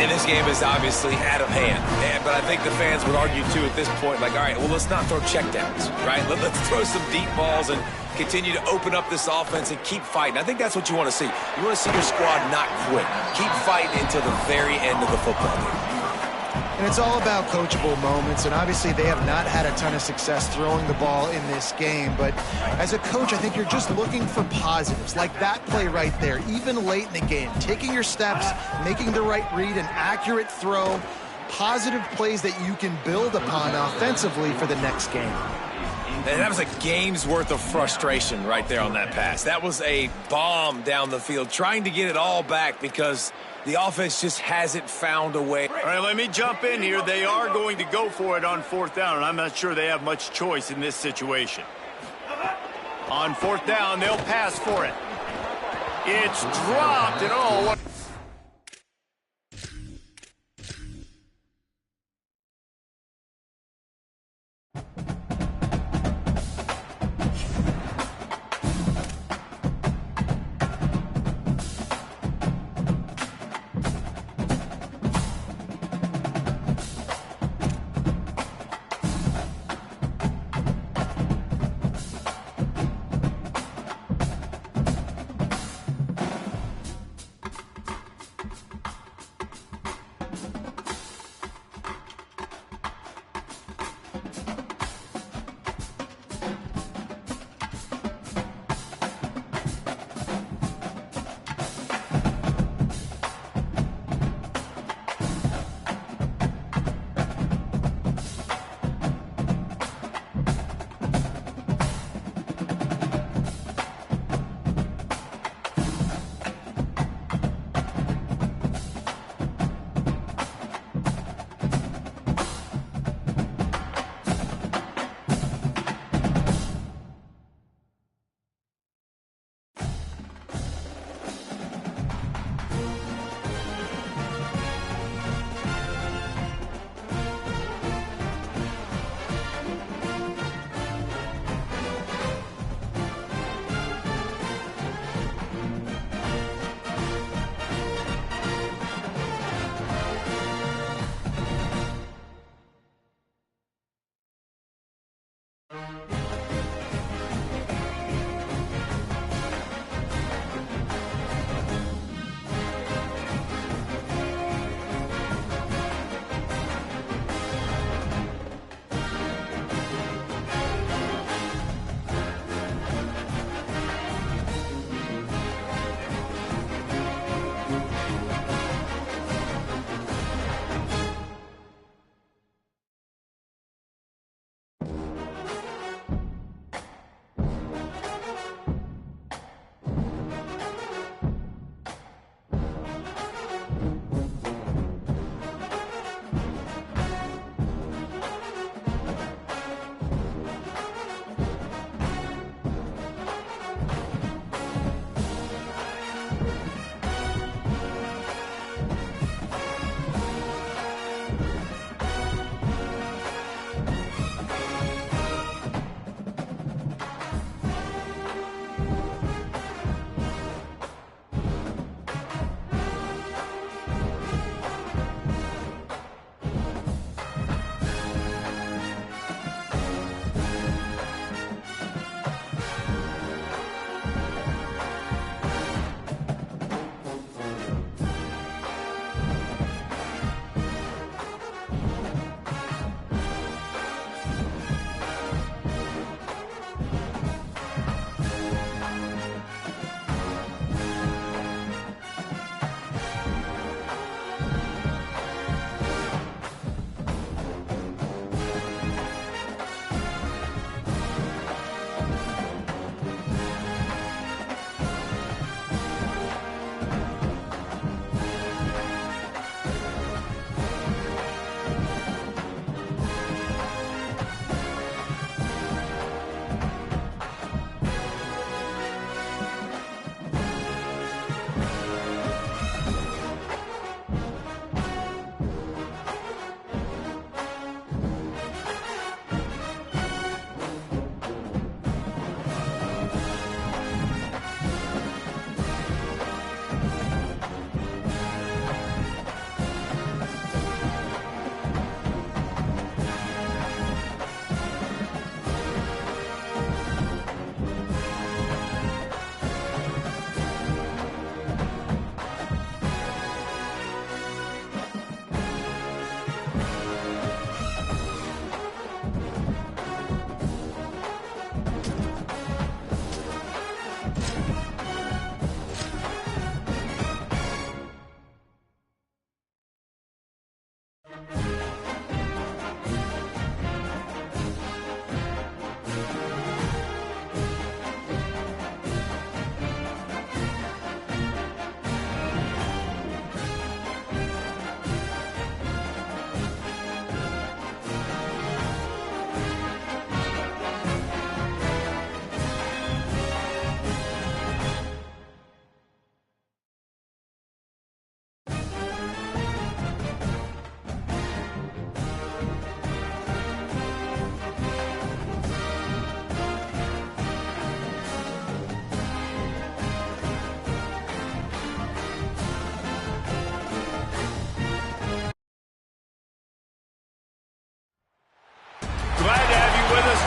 And this game is obviously out of hand. But I think the fans would argue, too, at this point, like, all right, well, let's not throw checkdowns, right? Let's throw some deep balls and continue to open up this offense and keep fighting. I think that's what you want to see. You want to see your squad not quit. Keep fighting until the very end of the football game. And it's all about coachable moments, and obviously they have not had a ton of success throwing the ball in this game. But as a coach, I think you're just looking for positives, like that play right there, even late in the game. Taking your steps, making the right read, an accurate throw, positive plays that you can build upon offensively for the next game. And that was a game's worth of frustration right there on that pass. That was a bomb down the field, trying to get it all back because the offense just hasn't found a way. All right, let me jump in here. They are going to go for it on 4th down, and I'm not sure they have much choice in this situation. On 4th down, they'll pass for it. It's dropped, and oh, what...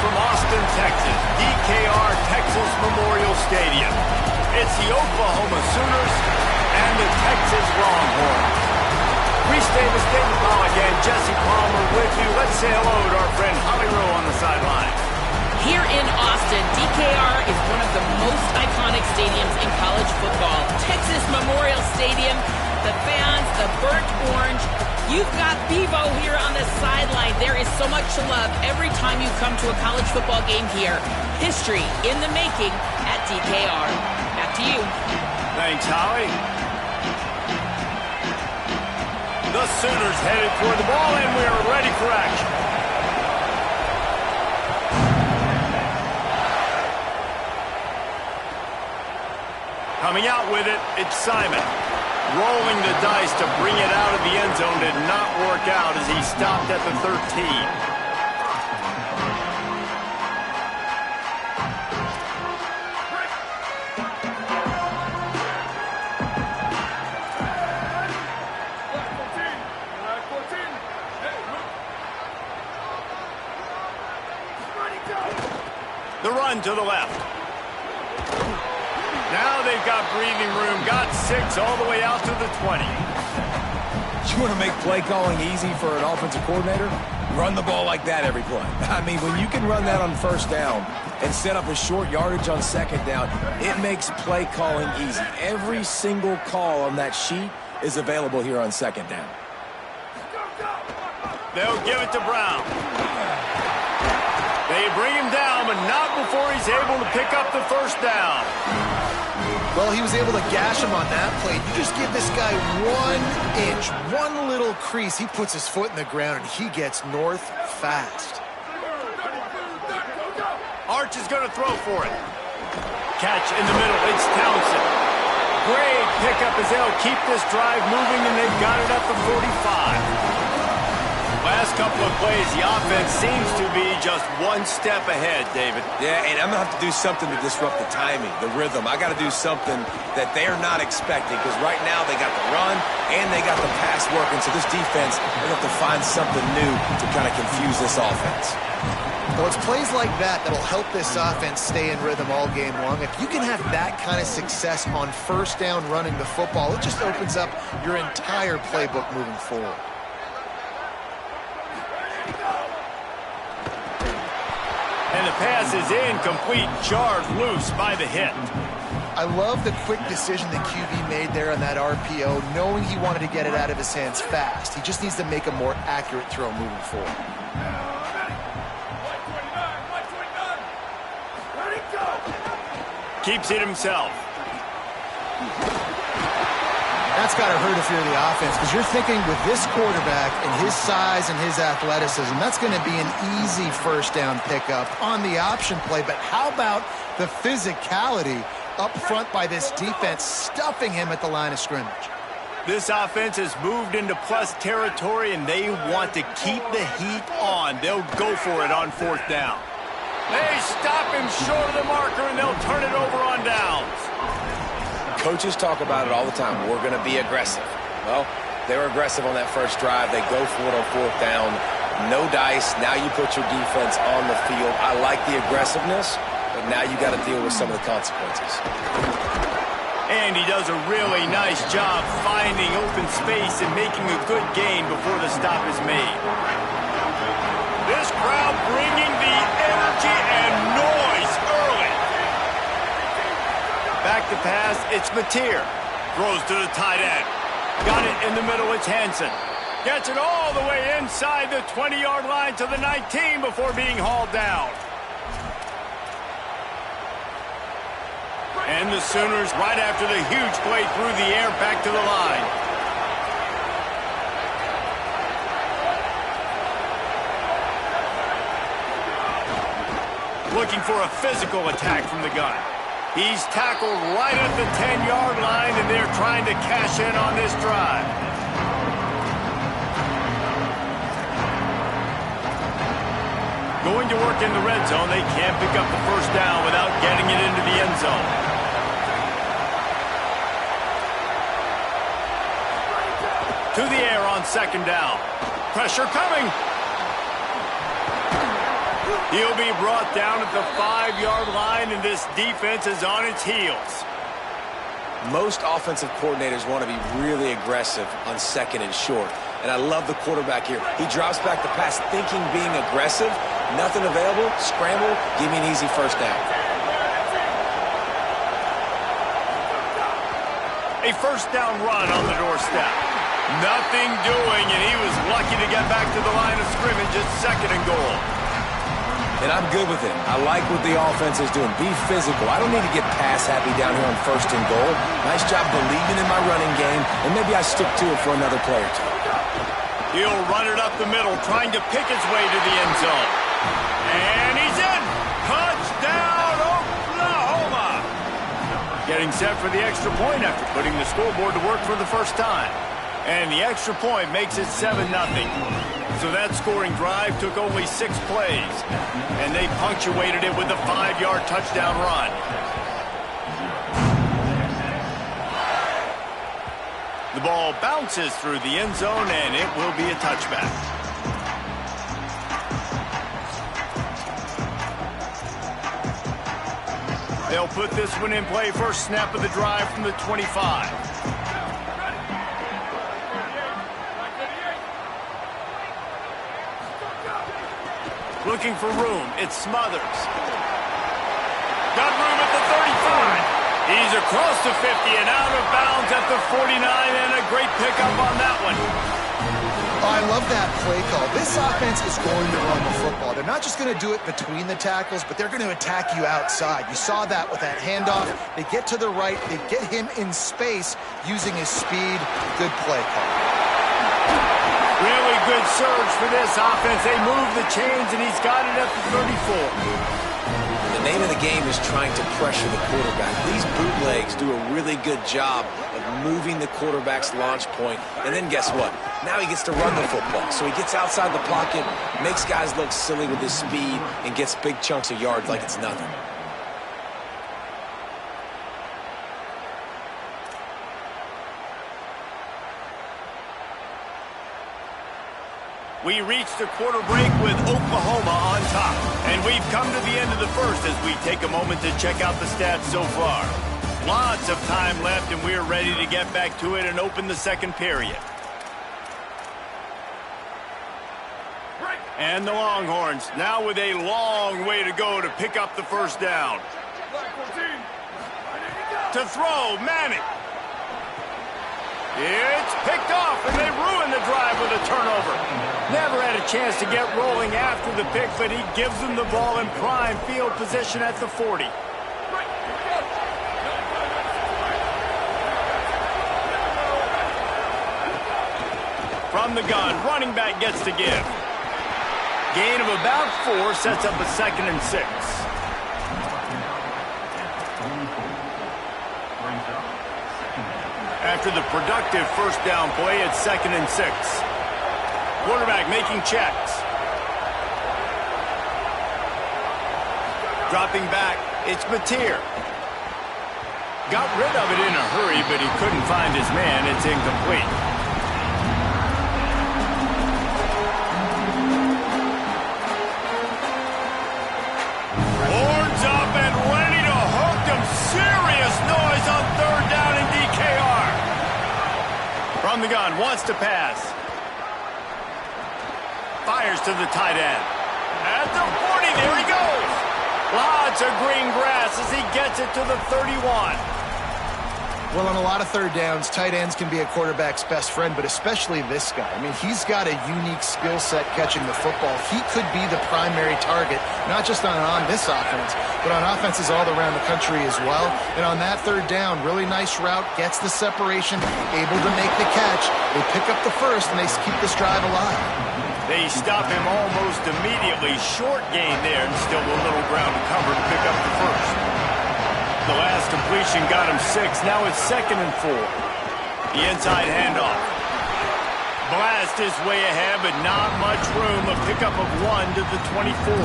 from Austin, Texas, DKR Texas Memorial Stadium. It's the Oklahoma Sooners and the Texas Longhorns. Reese Davis, David Pollock, and Jesse Palmer with you. Let's say hello to our friend Holly Rowe on the sideline. Here in Austin, DKR is one of the most iconic stadiums in college football. Texas Memorial Stadium, the fans, the burnt orange. You've got Bevo here on the sideline. There is so much to love every time you come to a college football game here. History in the making at DKR. Back to you. Thanks, Holly. The Sooners headed toward the ball, and we are ready for action. Coming out with it, it's Simon. Rolling the dice to bring it out of the end zone did not work out as he stopped at the 13. The run to the left. Now they've got breathing room. Got 6 all the way out to the 20. You want to make play calling easy for an offensive coordinator? Run the ball like that every play. I mean, when you can run that on first down and set up a short yardage on second down, it makes play calling easy. Every single call on that sheet is available here on second down. They'll give it to Brown. They bring him down, but not before he's able to pick up the first down. Well, he was able to gash him on that play. You just give this guy 1 inch, one little crease. He puts his foot in the ground, and he gets north fast. Arch is going to throw for it. Catch in the middle. It's Townsend. Great pickup as they'll keep this drive moving, and they've got it at the 45. Last couple of plays, the offense seems to be just one step ahead, David. Yeah, and I'm going to have to do something to disrupt the timing, the rhythm. I got to do something that they're not expecting because right now they got the run and they got the pass working. So this defense, they're going to have to find something new to kind of confuse this offense. Well, it's plays like that that'll help this offense stay in rhythm all game long. If you can have that kind of success on first down running the football, it just opens up your entire playbook moving forward. And the pass is incomplete, jarred loose by the hit. I love the quick decision that QB made there on that RPO, knowing he wanted to get it out of his hands fast. He just needs to make a more accurate throw moving forward. Keeps it himself. That's got to hurt if you're the offense, because you're thinking with this quarterback and his size and his athleticism, that's going to be an easy first down pickup on the option play. But how about the physicality up front by this defense, stuffing him at the line of scrimmage? This offense has moved into plus territory, and they want to keep the heat on. They'll go for it on fourth down. They stop him short of the marker, and they'll turn it over on downs. Coaches talk about it all the time. We're going to be aggressive. Well, they were aggressive on that first drive. They go for it on fourth down. No dice. Now you put your defense on the field. I like the aggressiveness, but now you got to deal with some of the consequences. And he does a really nice job finding open space and making a good gain before the stop is made. This crowd bringing the energy and noise early. Back to pass, it's Mateer. Throws to the tight end. Got it in the middle, it's Hansen. Gets it all the way inside the 20-yard line to the 19 before being hauled down. And the Sooners, right after the huge play through the air, back to the line. Looking for a physical attack from the gun. He's tackled right at the 10-yard line, and they're trying to cash in on this drive. Going to work in the red zone. They can't pick up the first down without getting it into the end zone. To the air on second down. Pressure coming. He'll be brought down at the 5-yard line, and this defense is on its heels. Most offensive coordinators want to be really aggressive on second and short. And I love the quarterback here. He drops back the pass thinking being aggressive. Nothing available. Scramble. Give me an easy first down. A first down run on the doorstep. Nothing doing, and he was lucky to get back to the line of scrimmage at second and goal. And I'm good with it. I like what the offense is doing. Be physical. I don't need to get pass happy down here on first and goal. Nice job believing in my running game, and maybe I stick to it for another play or two. He'll run it up the middle, trying to pick his way to the end zone. And he's in! Touchdown, Oklahoma! Getting set for the extra point after putting the scoreboard to work for the first time. And the extra point makes it 7-0. So that scoring drive took only 6 plays. And they punctuated it with a 5-yard touchdown run. The ball bounces through the end zone, and it will be a touchback. They'll put this one in play. First snap of the drive from the 25. Looking for room. It's Smothers. Got room at the 35. He's across the 50 and out of bounds at the 49, and a great pickup on that one. Oh, I love that play call. This offense is going to run the football. They're not just going to do it between the tackles, but they're going to attack you outside. You saw that with that handoff. They get to the right. They get him in space using his speed. Good play call. Really good surge for this offense. They move the chains, and he's got it at the 34. The name of the game is trying to pressure the quarterback. These bootlegs do a really good job of moving the quarterback's launch point. And then guess what? Now he gets to run the football. So he gets outside the pocket, makes guys look silly with his speed, and gets big chunks of yards like it's nothing. We reached the quarter break with Oklahoma on top. And we've come to the end of the first as we take a moment to check out the stats so far. Lots of time left, and we're ready to get back to it and open the second period. And the Longhorns now with a long way to go to pick up the first down. To throw, Manning. It's picked off, and they ruin the drive with a turnover. Never had a chance to get rolling after the pick, but he gives them the ball in prime field position at the 40. From the gun, running back gets to give. Gain of about 4 sets up a 2nd and 6. After the productive first down play, it's 2nd and 6. Quarterback making checks. Dropping back, it's Mateer. Got rid of it in a hurry, but he couldn't find his man. It's incomplete. Horns up and ready to hook them. Serious noise on 3rd down in DKR. From the gun, wants to pass. Fires to the tight end. At the 40, there he goes. Lots of green grass as he gets it to the 31. Well, on a lot of 3rd downs, tight ends can be a quarterback's best friend, but especially this guy. I mean, he's got a unique skill set catching the football. He could be the primary target, not just on this offense, but on offenses all around the country as well. And on that 3rd down, really nice route, gets the separation, able to make the catch. They pick up the first, and they keep this drive alive. They stop him almost immediately. Short gain there, and still a little ground to cover to pick up the first. The last completion got him 6. Now it's 2nd and 4. The inside handoff. Blast his way ahead, but not much room. A pickup of 1 to the 24.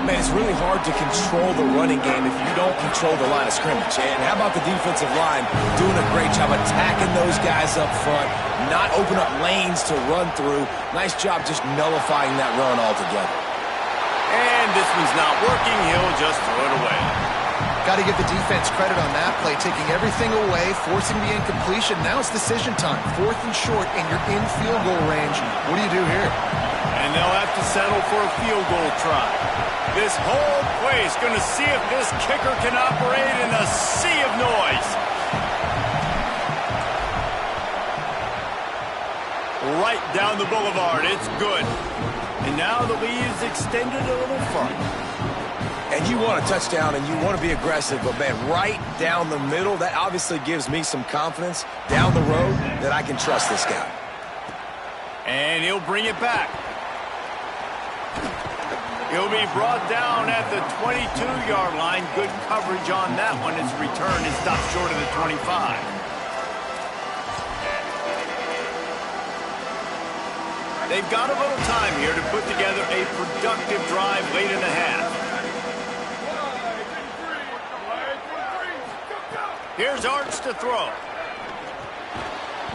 Man, it's really hard to control the running game if you don't control the line of scrimmage. And how about the defensive line doing a great job attacking those guys up front, not open up lanes to run through. Nice job just nullifying that run altogether. this one's not working. He'll just throw it away. Got to give the defense credit on that play, taking everything away, forcing the incompletion. Now it's decision time. 4th and short, and you're in field goal range. What do you do here? And they'll have to settle for a field goal try. This whole play is going to see if this kicker can operate in a sea of noise. Right down the boulevard. It's good. And now the lead is extended a little further. And you want a touchdown and you want to be aggressive, but, man, right down the middle, that obviously gives me some confidence down the road that I can trust this guy. And he'll bring it back. He'll be brought down at the 22-yard line. Good coverage on that one. His return is stopped short of the 25. They've got a little time here to put together a productive drive late in the half. Here's Arch to throw.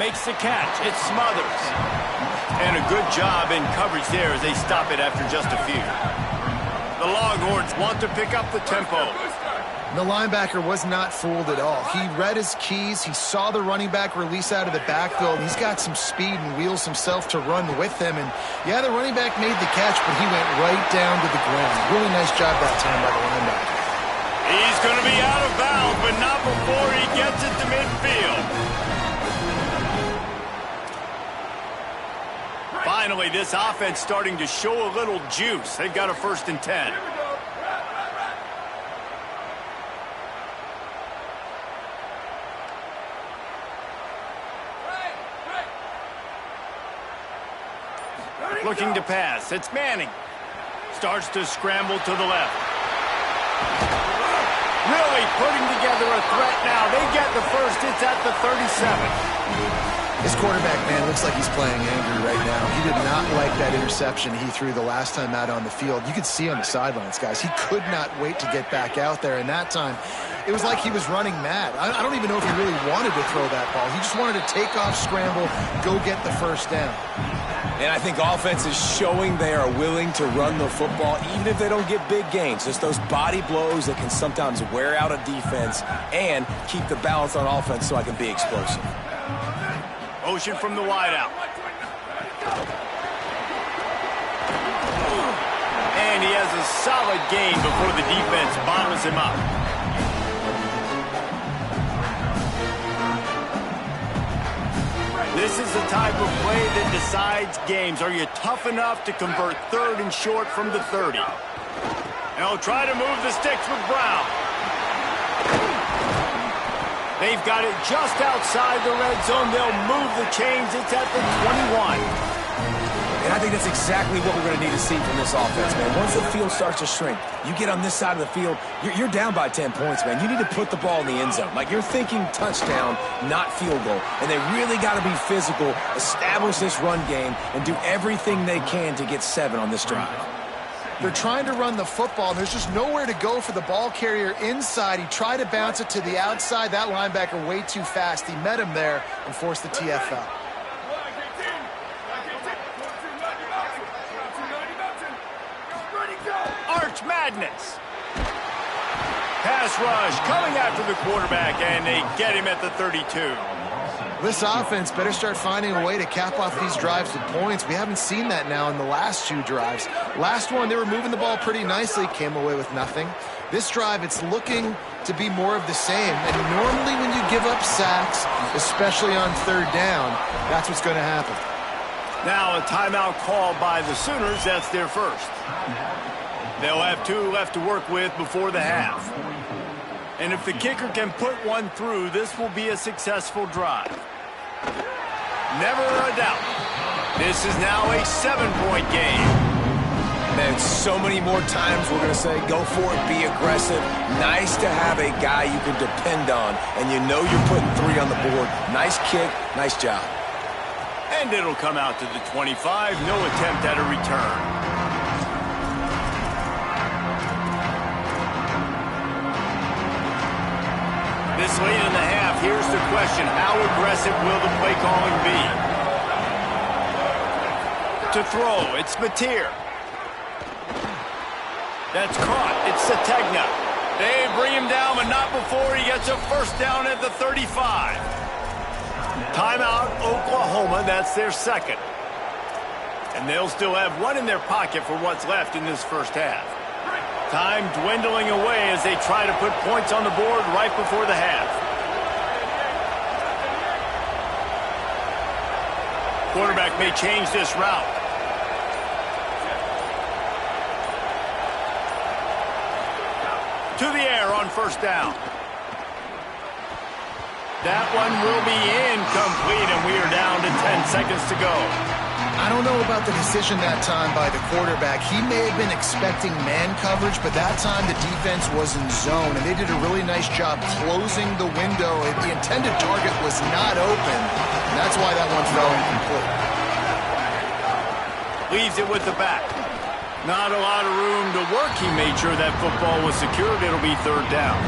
Makes the catch. It's Smothers. And a good job in coverage there as they stop it after just a few. The Longhorns want to pick up the tempo. The linebacker was not fooled at all. He read his keys. He saw the running back release out of the backfield. He's got some speed and wheels himself to run with him. And, yeah, the running back made the catch, but he went right down to the ground. Really nice job that time by the linebacker. He's going to be out of bounds, but not before he gets it to midfield. Finally, this offense starting to show a little juice. They've got a 1st and 10. Looking to pass. It's Manning. Starts to scramble to the left. Really putting together a threat now. They get the first. It's at the 37. This quarterback, man, looks like he's playing angry right now. He did not like that interception he threw the last time out on the field. You could see on the sidelines, guys. He could not wait to get back out there. And that time, it was like he was running mad. I don't even know if he really wanted to throw that ball. He just wanted to take off, scramble, go get the first down. And I think offense is showing they are willing to run the football, even if they don't get big gains. Just those body blows that can sometimes wear out a defense and keep the balance on offense so I can be explosive. Motion from the wideout. And he has a solid gain before the defense bottles him up. This is the type of play that decides games. Are you tough enough to convert 3rd and short from the 30? And he'll try to move the sticks with Brown. They've got it just outside the red zone. They'll move the chains. It's at the 21. And I think that's exactly what we're going to need to see from this offense, man. Once the field starts to shrink, you get on this side of the field, you're down by 10 points, man. You need to put the ball in the end zone. Like, you're thinking touchdown, not field goal. And they really got to be physical, establish this run game, and do everything they can to get 7 on this drive. They're trying to run the football, and there's just nowhere to go for the ball carrier inside. He tried to bounce it to the outside. That linebacker way too fast. He met him there and forced the TFL. Arch Madness. Pass rush coming after the quarterback, and they get him at the 32. This offense better start finding a way to cap off these drives with points. We haven't seen that now in the last 2 drives. Last one, they were moving the ball pretty nicely, came away with nothing. This drive, it's looking to be more of the same. And normally when you give up sacks, especially on 3rd down, that's what's going to happen. Now a timeout called by the Sooners. That's their first. They'll have 2 left to work with before the half. And if the kicker can put one through, this will be a successful drive. Never a doubt. This is now a 7-point game. Man, so many more times we're going to say, go for it, be aggressive. Nice to have a guy you can depend on, and you know you're putting 3 on the board. Nice kick, nice job. And it'll come out to the 25. No attempt at a return. This late in the half, here's the question. How aggressive will the play calling be? To throw, it's Mateer. That's caught. It's Sategna. They bring him down, but not before he gets a first down at the 35. Timeout, Oklahoma. That's their second. And they'll still have one in their pocket for what's left in this first half. Time dwindling away as they try to put points on the board right before the half. Quarterback may change this route. To the air on first down. That one will be incomplete, and we are down to 10 seconds to go. I don't know about the decision that time by the quarterback. He may have been expecting man coverage, but that time the defense was in zone, and they did a really nice job closing the window. The intended target was not open, and that's why that one fell incomplete. Leaves it with the back. Not a lot of room to work. He made sure that football was secured. It'll be third down.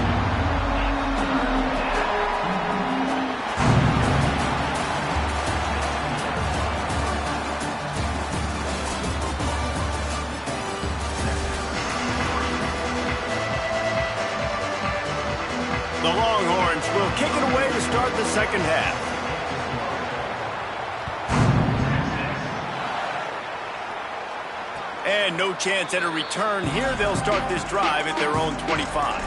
The Longhorns will kick it away to start the second half. And no chance at a return here. They'll start this drive at their own 25.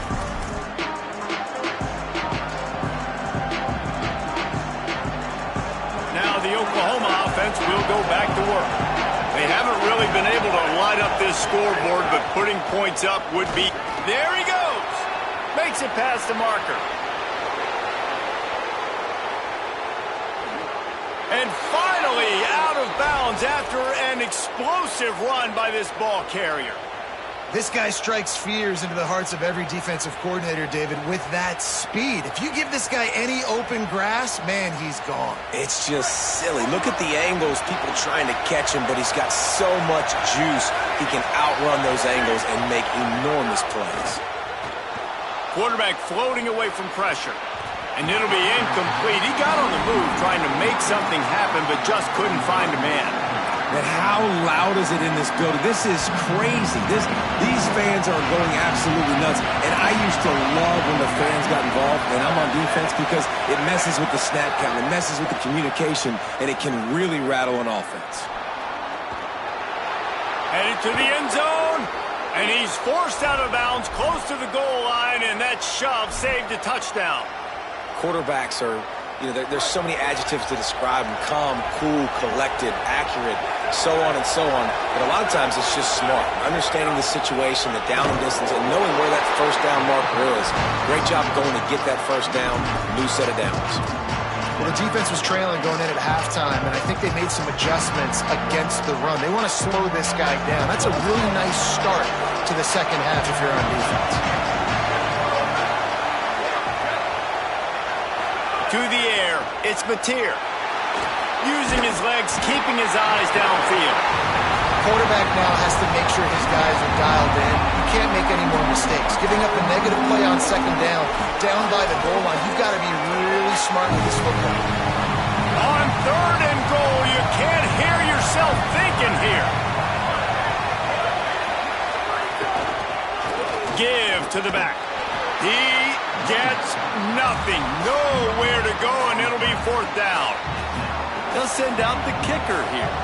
Now the Oklahoma offense will go back to work. They haven't really been able to light up this scoreboard, but putting points up would be... There he goes! Makes it past the marker. And finally out of bounds after an explosive run by this ball carrier. This guy strikes fears into the hearts of every defensive coordinator, David, with that speed. If you give this guy any open grass, man, he's gone. It's just silly. Look at the angles, people trying to catch him, but he's got so much juice. He can outrun those angles and make enormous plays. Quarterback floating away from pressure. And it'll be incomplete. He got on the move trying to make something happen, but just couldn't find a man. And how loud is it in this building? This is crazy. These fans are going absolutely nuts. And I used to love when the fans got involved, and I'm on defense, because it messes with the snap count, it messes with the communication, and it can really rattle an offense. Headed to the end zone, and he's forced out of bounds close to the goal line, and that shove saved a touchdown. Quarterbacks are, there's so many adjectives to describe them: calm, cool, collected, accurate, so on and so on. But a lot of times it's just smart, understanding the situation, the down and distance, and knowing where that first down marker is. Great job going to get that first down, new set of downs. Well, the defense was trailing going in at halftime, and I think they made some adjustments against the run. They want to slow this guy down. That's a really nice start to the second half if you're on defense. To the air, it's Mateer. Using his legs, keeping his eyes downfield. Quarterback now has to make sure his guys are dialed in. You can't make any more mistakes. Giving up a negative play on second down by the goal line, you've got to be really smart with this football. On third and goal, you can't hear yourself thinking here. Give to the back. He gets nothing. Nowhere to go, and it'll be fourth down. They'll send out the kicker here.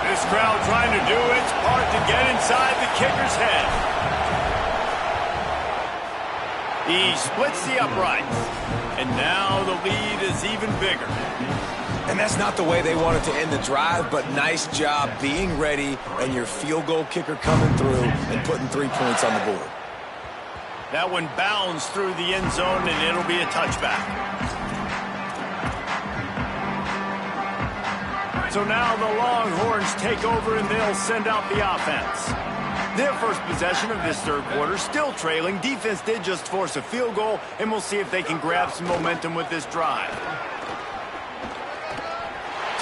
This crowd trying to do its part to get inside the kicker's head. He splits the uprights, and now the lead is even bigger. And that's not the way they wanted to end the drive, but nice job being ready and your field goal kicker coming through and putting 3 points on the board. That one bounds through the end zone, and it'll be a touchback. So now the Longhorns take over, and they'll send out the offense. Their first possession of this third quarter, still trailing. Defense did just force a field goal, and we'll see if they can grab some momentum with this drive.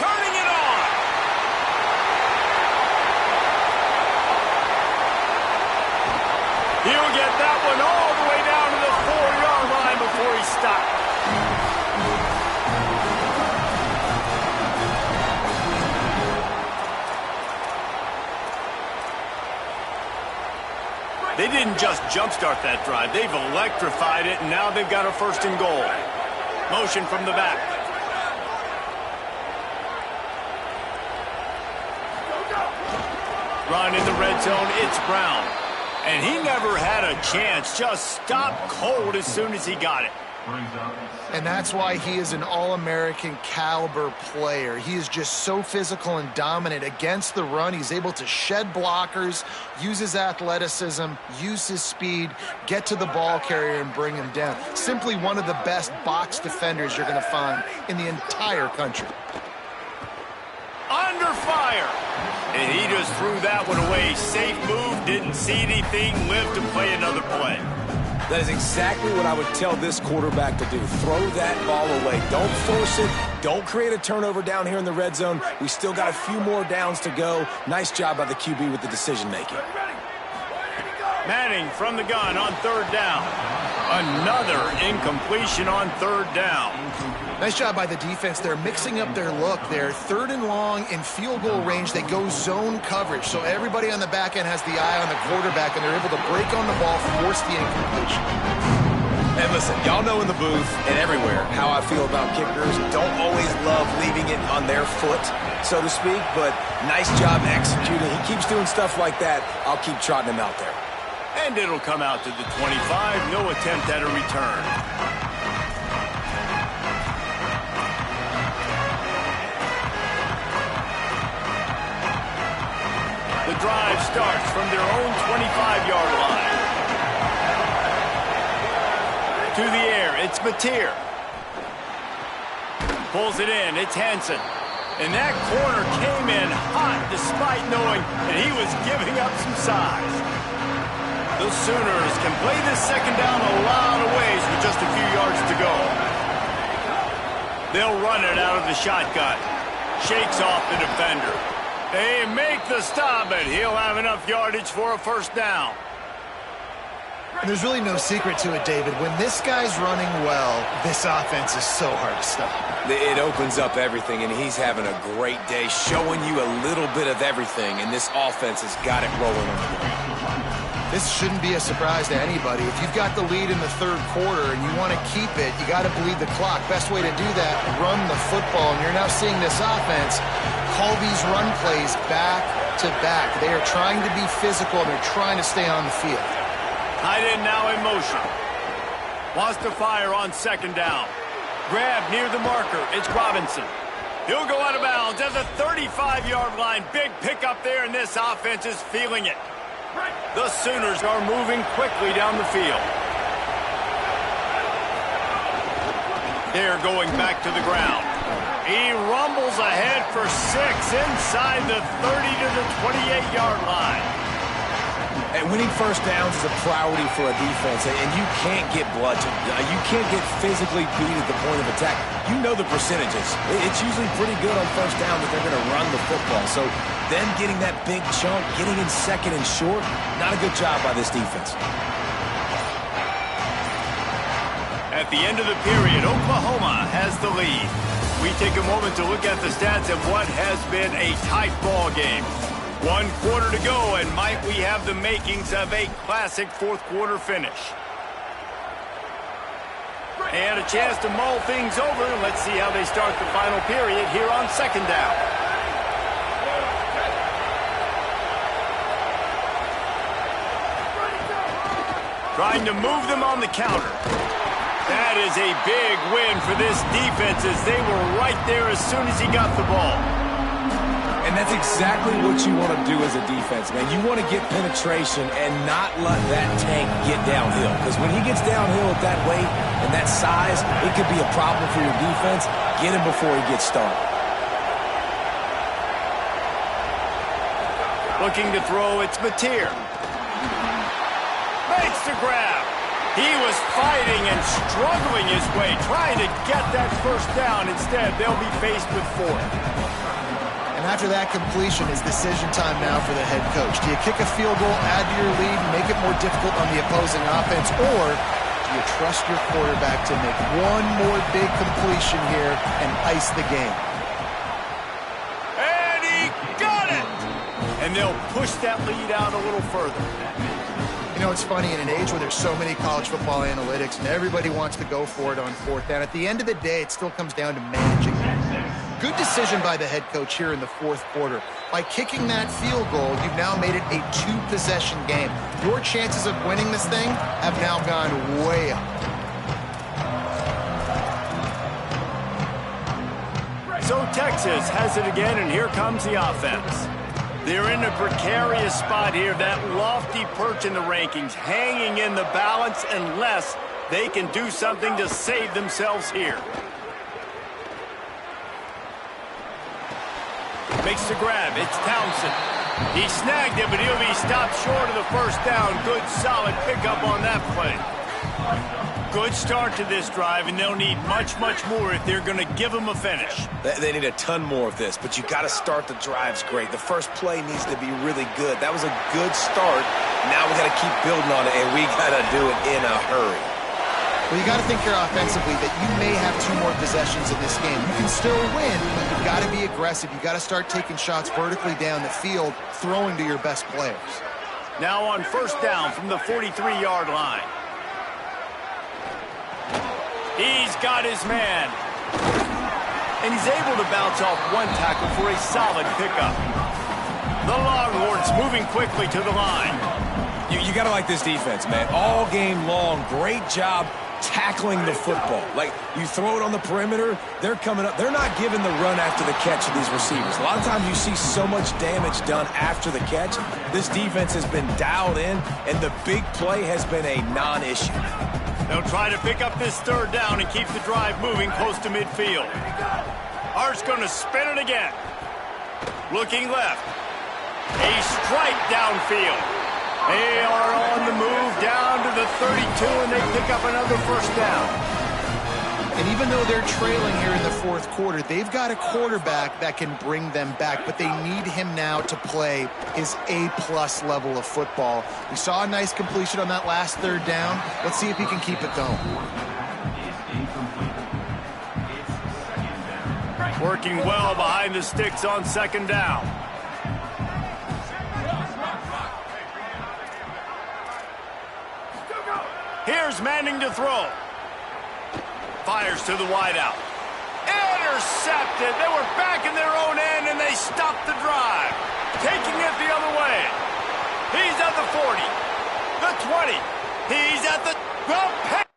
Turning it on! He'll get that one all the way down to the 4-yard line before he stopped. They didn't just jumpstart that drive. They've electrified it, and now they've got a 1st and goal. Motion from the back. Run in the red zone. It's Brown. And he never had a chance. Just stopped cold as soon as he got it. And that's why he is an All-American caliber player. He is just so physical and dominant against the run. He's able to shed blockers, use his athleticism, use his speed, get to the ball carrier and bring him down. Simply one of the best box defenders you're going to find in the entire country. Under fire. And he just threw that one away. Safe move, didn't see anything, lived to play another play. That is exactly what I would tell this quarterback to do. Throw that ball away. Don't force it. Don't create a turnover down here in the red zone. We still got a few more downs to go. Nice job by the QB with the decision-making. Manning from the gun on 3rd down. Another incompletion on 3rd down. Nice job by the defense. They're mixing up their look. They're 3rd and long in field goal range. They go zone coverage. So everybody on the back end has the eye on the quarterback, and they're able to break on the ball, force the incompletion. And listen, y'all know in the booth and everywhere how I feel about kickers. Don't always love leaving it on their foot, so to speak, but nice job executing. He keeps doing stuff like that. I'll keep trotting him out there. And it'll come out to the 25. No attempt at a return. The drive starts from their own 25-yard line. To the air, it's Mateer. Pulls it in, it's Hansen. And that corner came in hot despite knowing that he was giving up some size. The Sooners can play this 2nd down a lot of ways with just a few yards to go. They'll run it out of the shotgun. Shakes off the defender. They make the stop, but he'll have enough yardage for a 1st down. And there's really no secret to it, David. When this guy's running well, this offense is so hard to stop. It opens up everything, and he's having a great day, showing you a little bit of everything, and this offense has got it rolling on the ground. This shouldn't be a surprise to anybody. If you've got the lead in the 3rd quarter and you want to keep it, you got to bleed the clock. Best way to do that, run the football. And you're now seeing this offense call these run plays back to back. They are trying to be physical, and they're trying to stay on the field. Tight end now in motion. Wants to fire on 2nd down. Grab near the marker. It's Robinson. He'll go out of bounds at the 35-yard line. Big pickup there, and this offense is feeling it. The Sooners are moving quickly down the field. They're going back to the ground. He rumbles ahead for 6 inside the 30 to the 28-yard line. And winning 1st downs is a priority for a defense, and you can't get bludgeoned. You can't get physically beat at the point of attack. You know the percentages. It's usually pretty good on 1st down that they're going to run the football. So them getting that big chunk, getting in 2nd and short, not a good job by this defense. At the end of the period, Oklahoma has the lead. We take a moment to look at the stats of what has been a tight ball game. 1 quarter to go, and might we have the makings of a classic 4th quarter finish. And a chance to mull things over. Let's see how they start the final period here on 2nd down. Trying to move them on the counter. That is a big win for this defense as they were right there as soon as he got the ball. And that's exactly what you want to do as a defense, man. You want to get penetration and not let that tank get downhill. Because when he gets downhill at that weight and that size, it could be a problem for your defense. Get him before he gets started. Looking to throw, it's Mateer. Makes the grab. He was fighting and struggling his way, trying to get that 1st down. Instead, they'll be faced with 4th. And after that completion is decision time now for the head coach. Do you kick a field goal, add to your lead, make it more difficult on the opposing offense, or do you trust your quarterback to make one more big completion here and ice the game? And he got it! And they'll push that lead out a little further. You know, it's funny, in an age where there's so many college football analytics and everybody wants to go for it on fourth down, at the end of the day, it still comes down to managing. Good decision by the head coach here in the fourth quarter. By kicking that field goal, you've now made it a two-possession game. Your chances of winning this thing have now gone way up. So Texas has it again, and here comes the offense. They're in a precarious spot here, that lofty perch in the rankings, hanging in the balance unless they can do something to save themselves here. Makes the grab. It's Townsend. He snagged it, but he'll be stopped short of the first down. Good, solid pickup on that play. Good start to this drive, and they'll need much, much more if they're going to give them a finish. They need a ton more of this, but you got to start the drives great. The first play needs to be really good. That was a good start. Now we got to keep building on it, and we got to do it in a hurry. Well, you got to think here offensively that you may have two more possessions in this game. You can still win, but you've got to be aggressive. You got to start taking shots vertically down the field, throwing to your best players. Now on first down from the 43-yard line. He's got his man. And he's able to bounce off one tackle for a solid pickup. The Longhorns moving quickly to the line. You got to like this defense, man. All game long, great job tackling the football. Like, you throw it on the perimeter, they're coming up. They're not giving the run after the catch to these receivers. A lot of times you see so much damage done after the catch. This defense has been dialed in, and the big play has been a non-issue. They'll try to pick up this third down and keep the drive moving close to midfield. Hart's going to spin it again. Looking left. A strike downfield. They are on the move down to the 32, and they pick up another first down. And even though they're trailing here in the fourth quarter, they've got a quarterback that can bring them back, but they need him now to play his A-plus level of football. We saw a nice completion on that last third down. Let's see if he can keep it going. Working well behind the sticks on second down. Here's Manning to throw. Fires to the wideout. Intercepted. They were back in their own end, and they stopped the drive. Taking it the other way. He's at the 40. The 20. He's at the...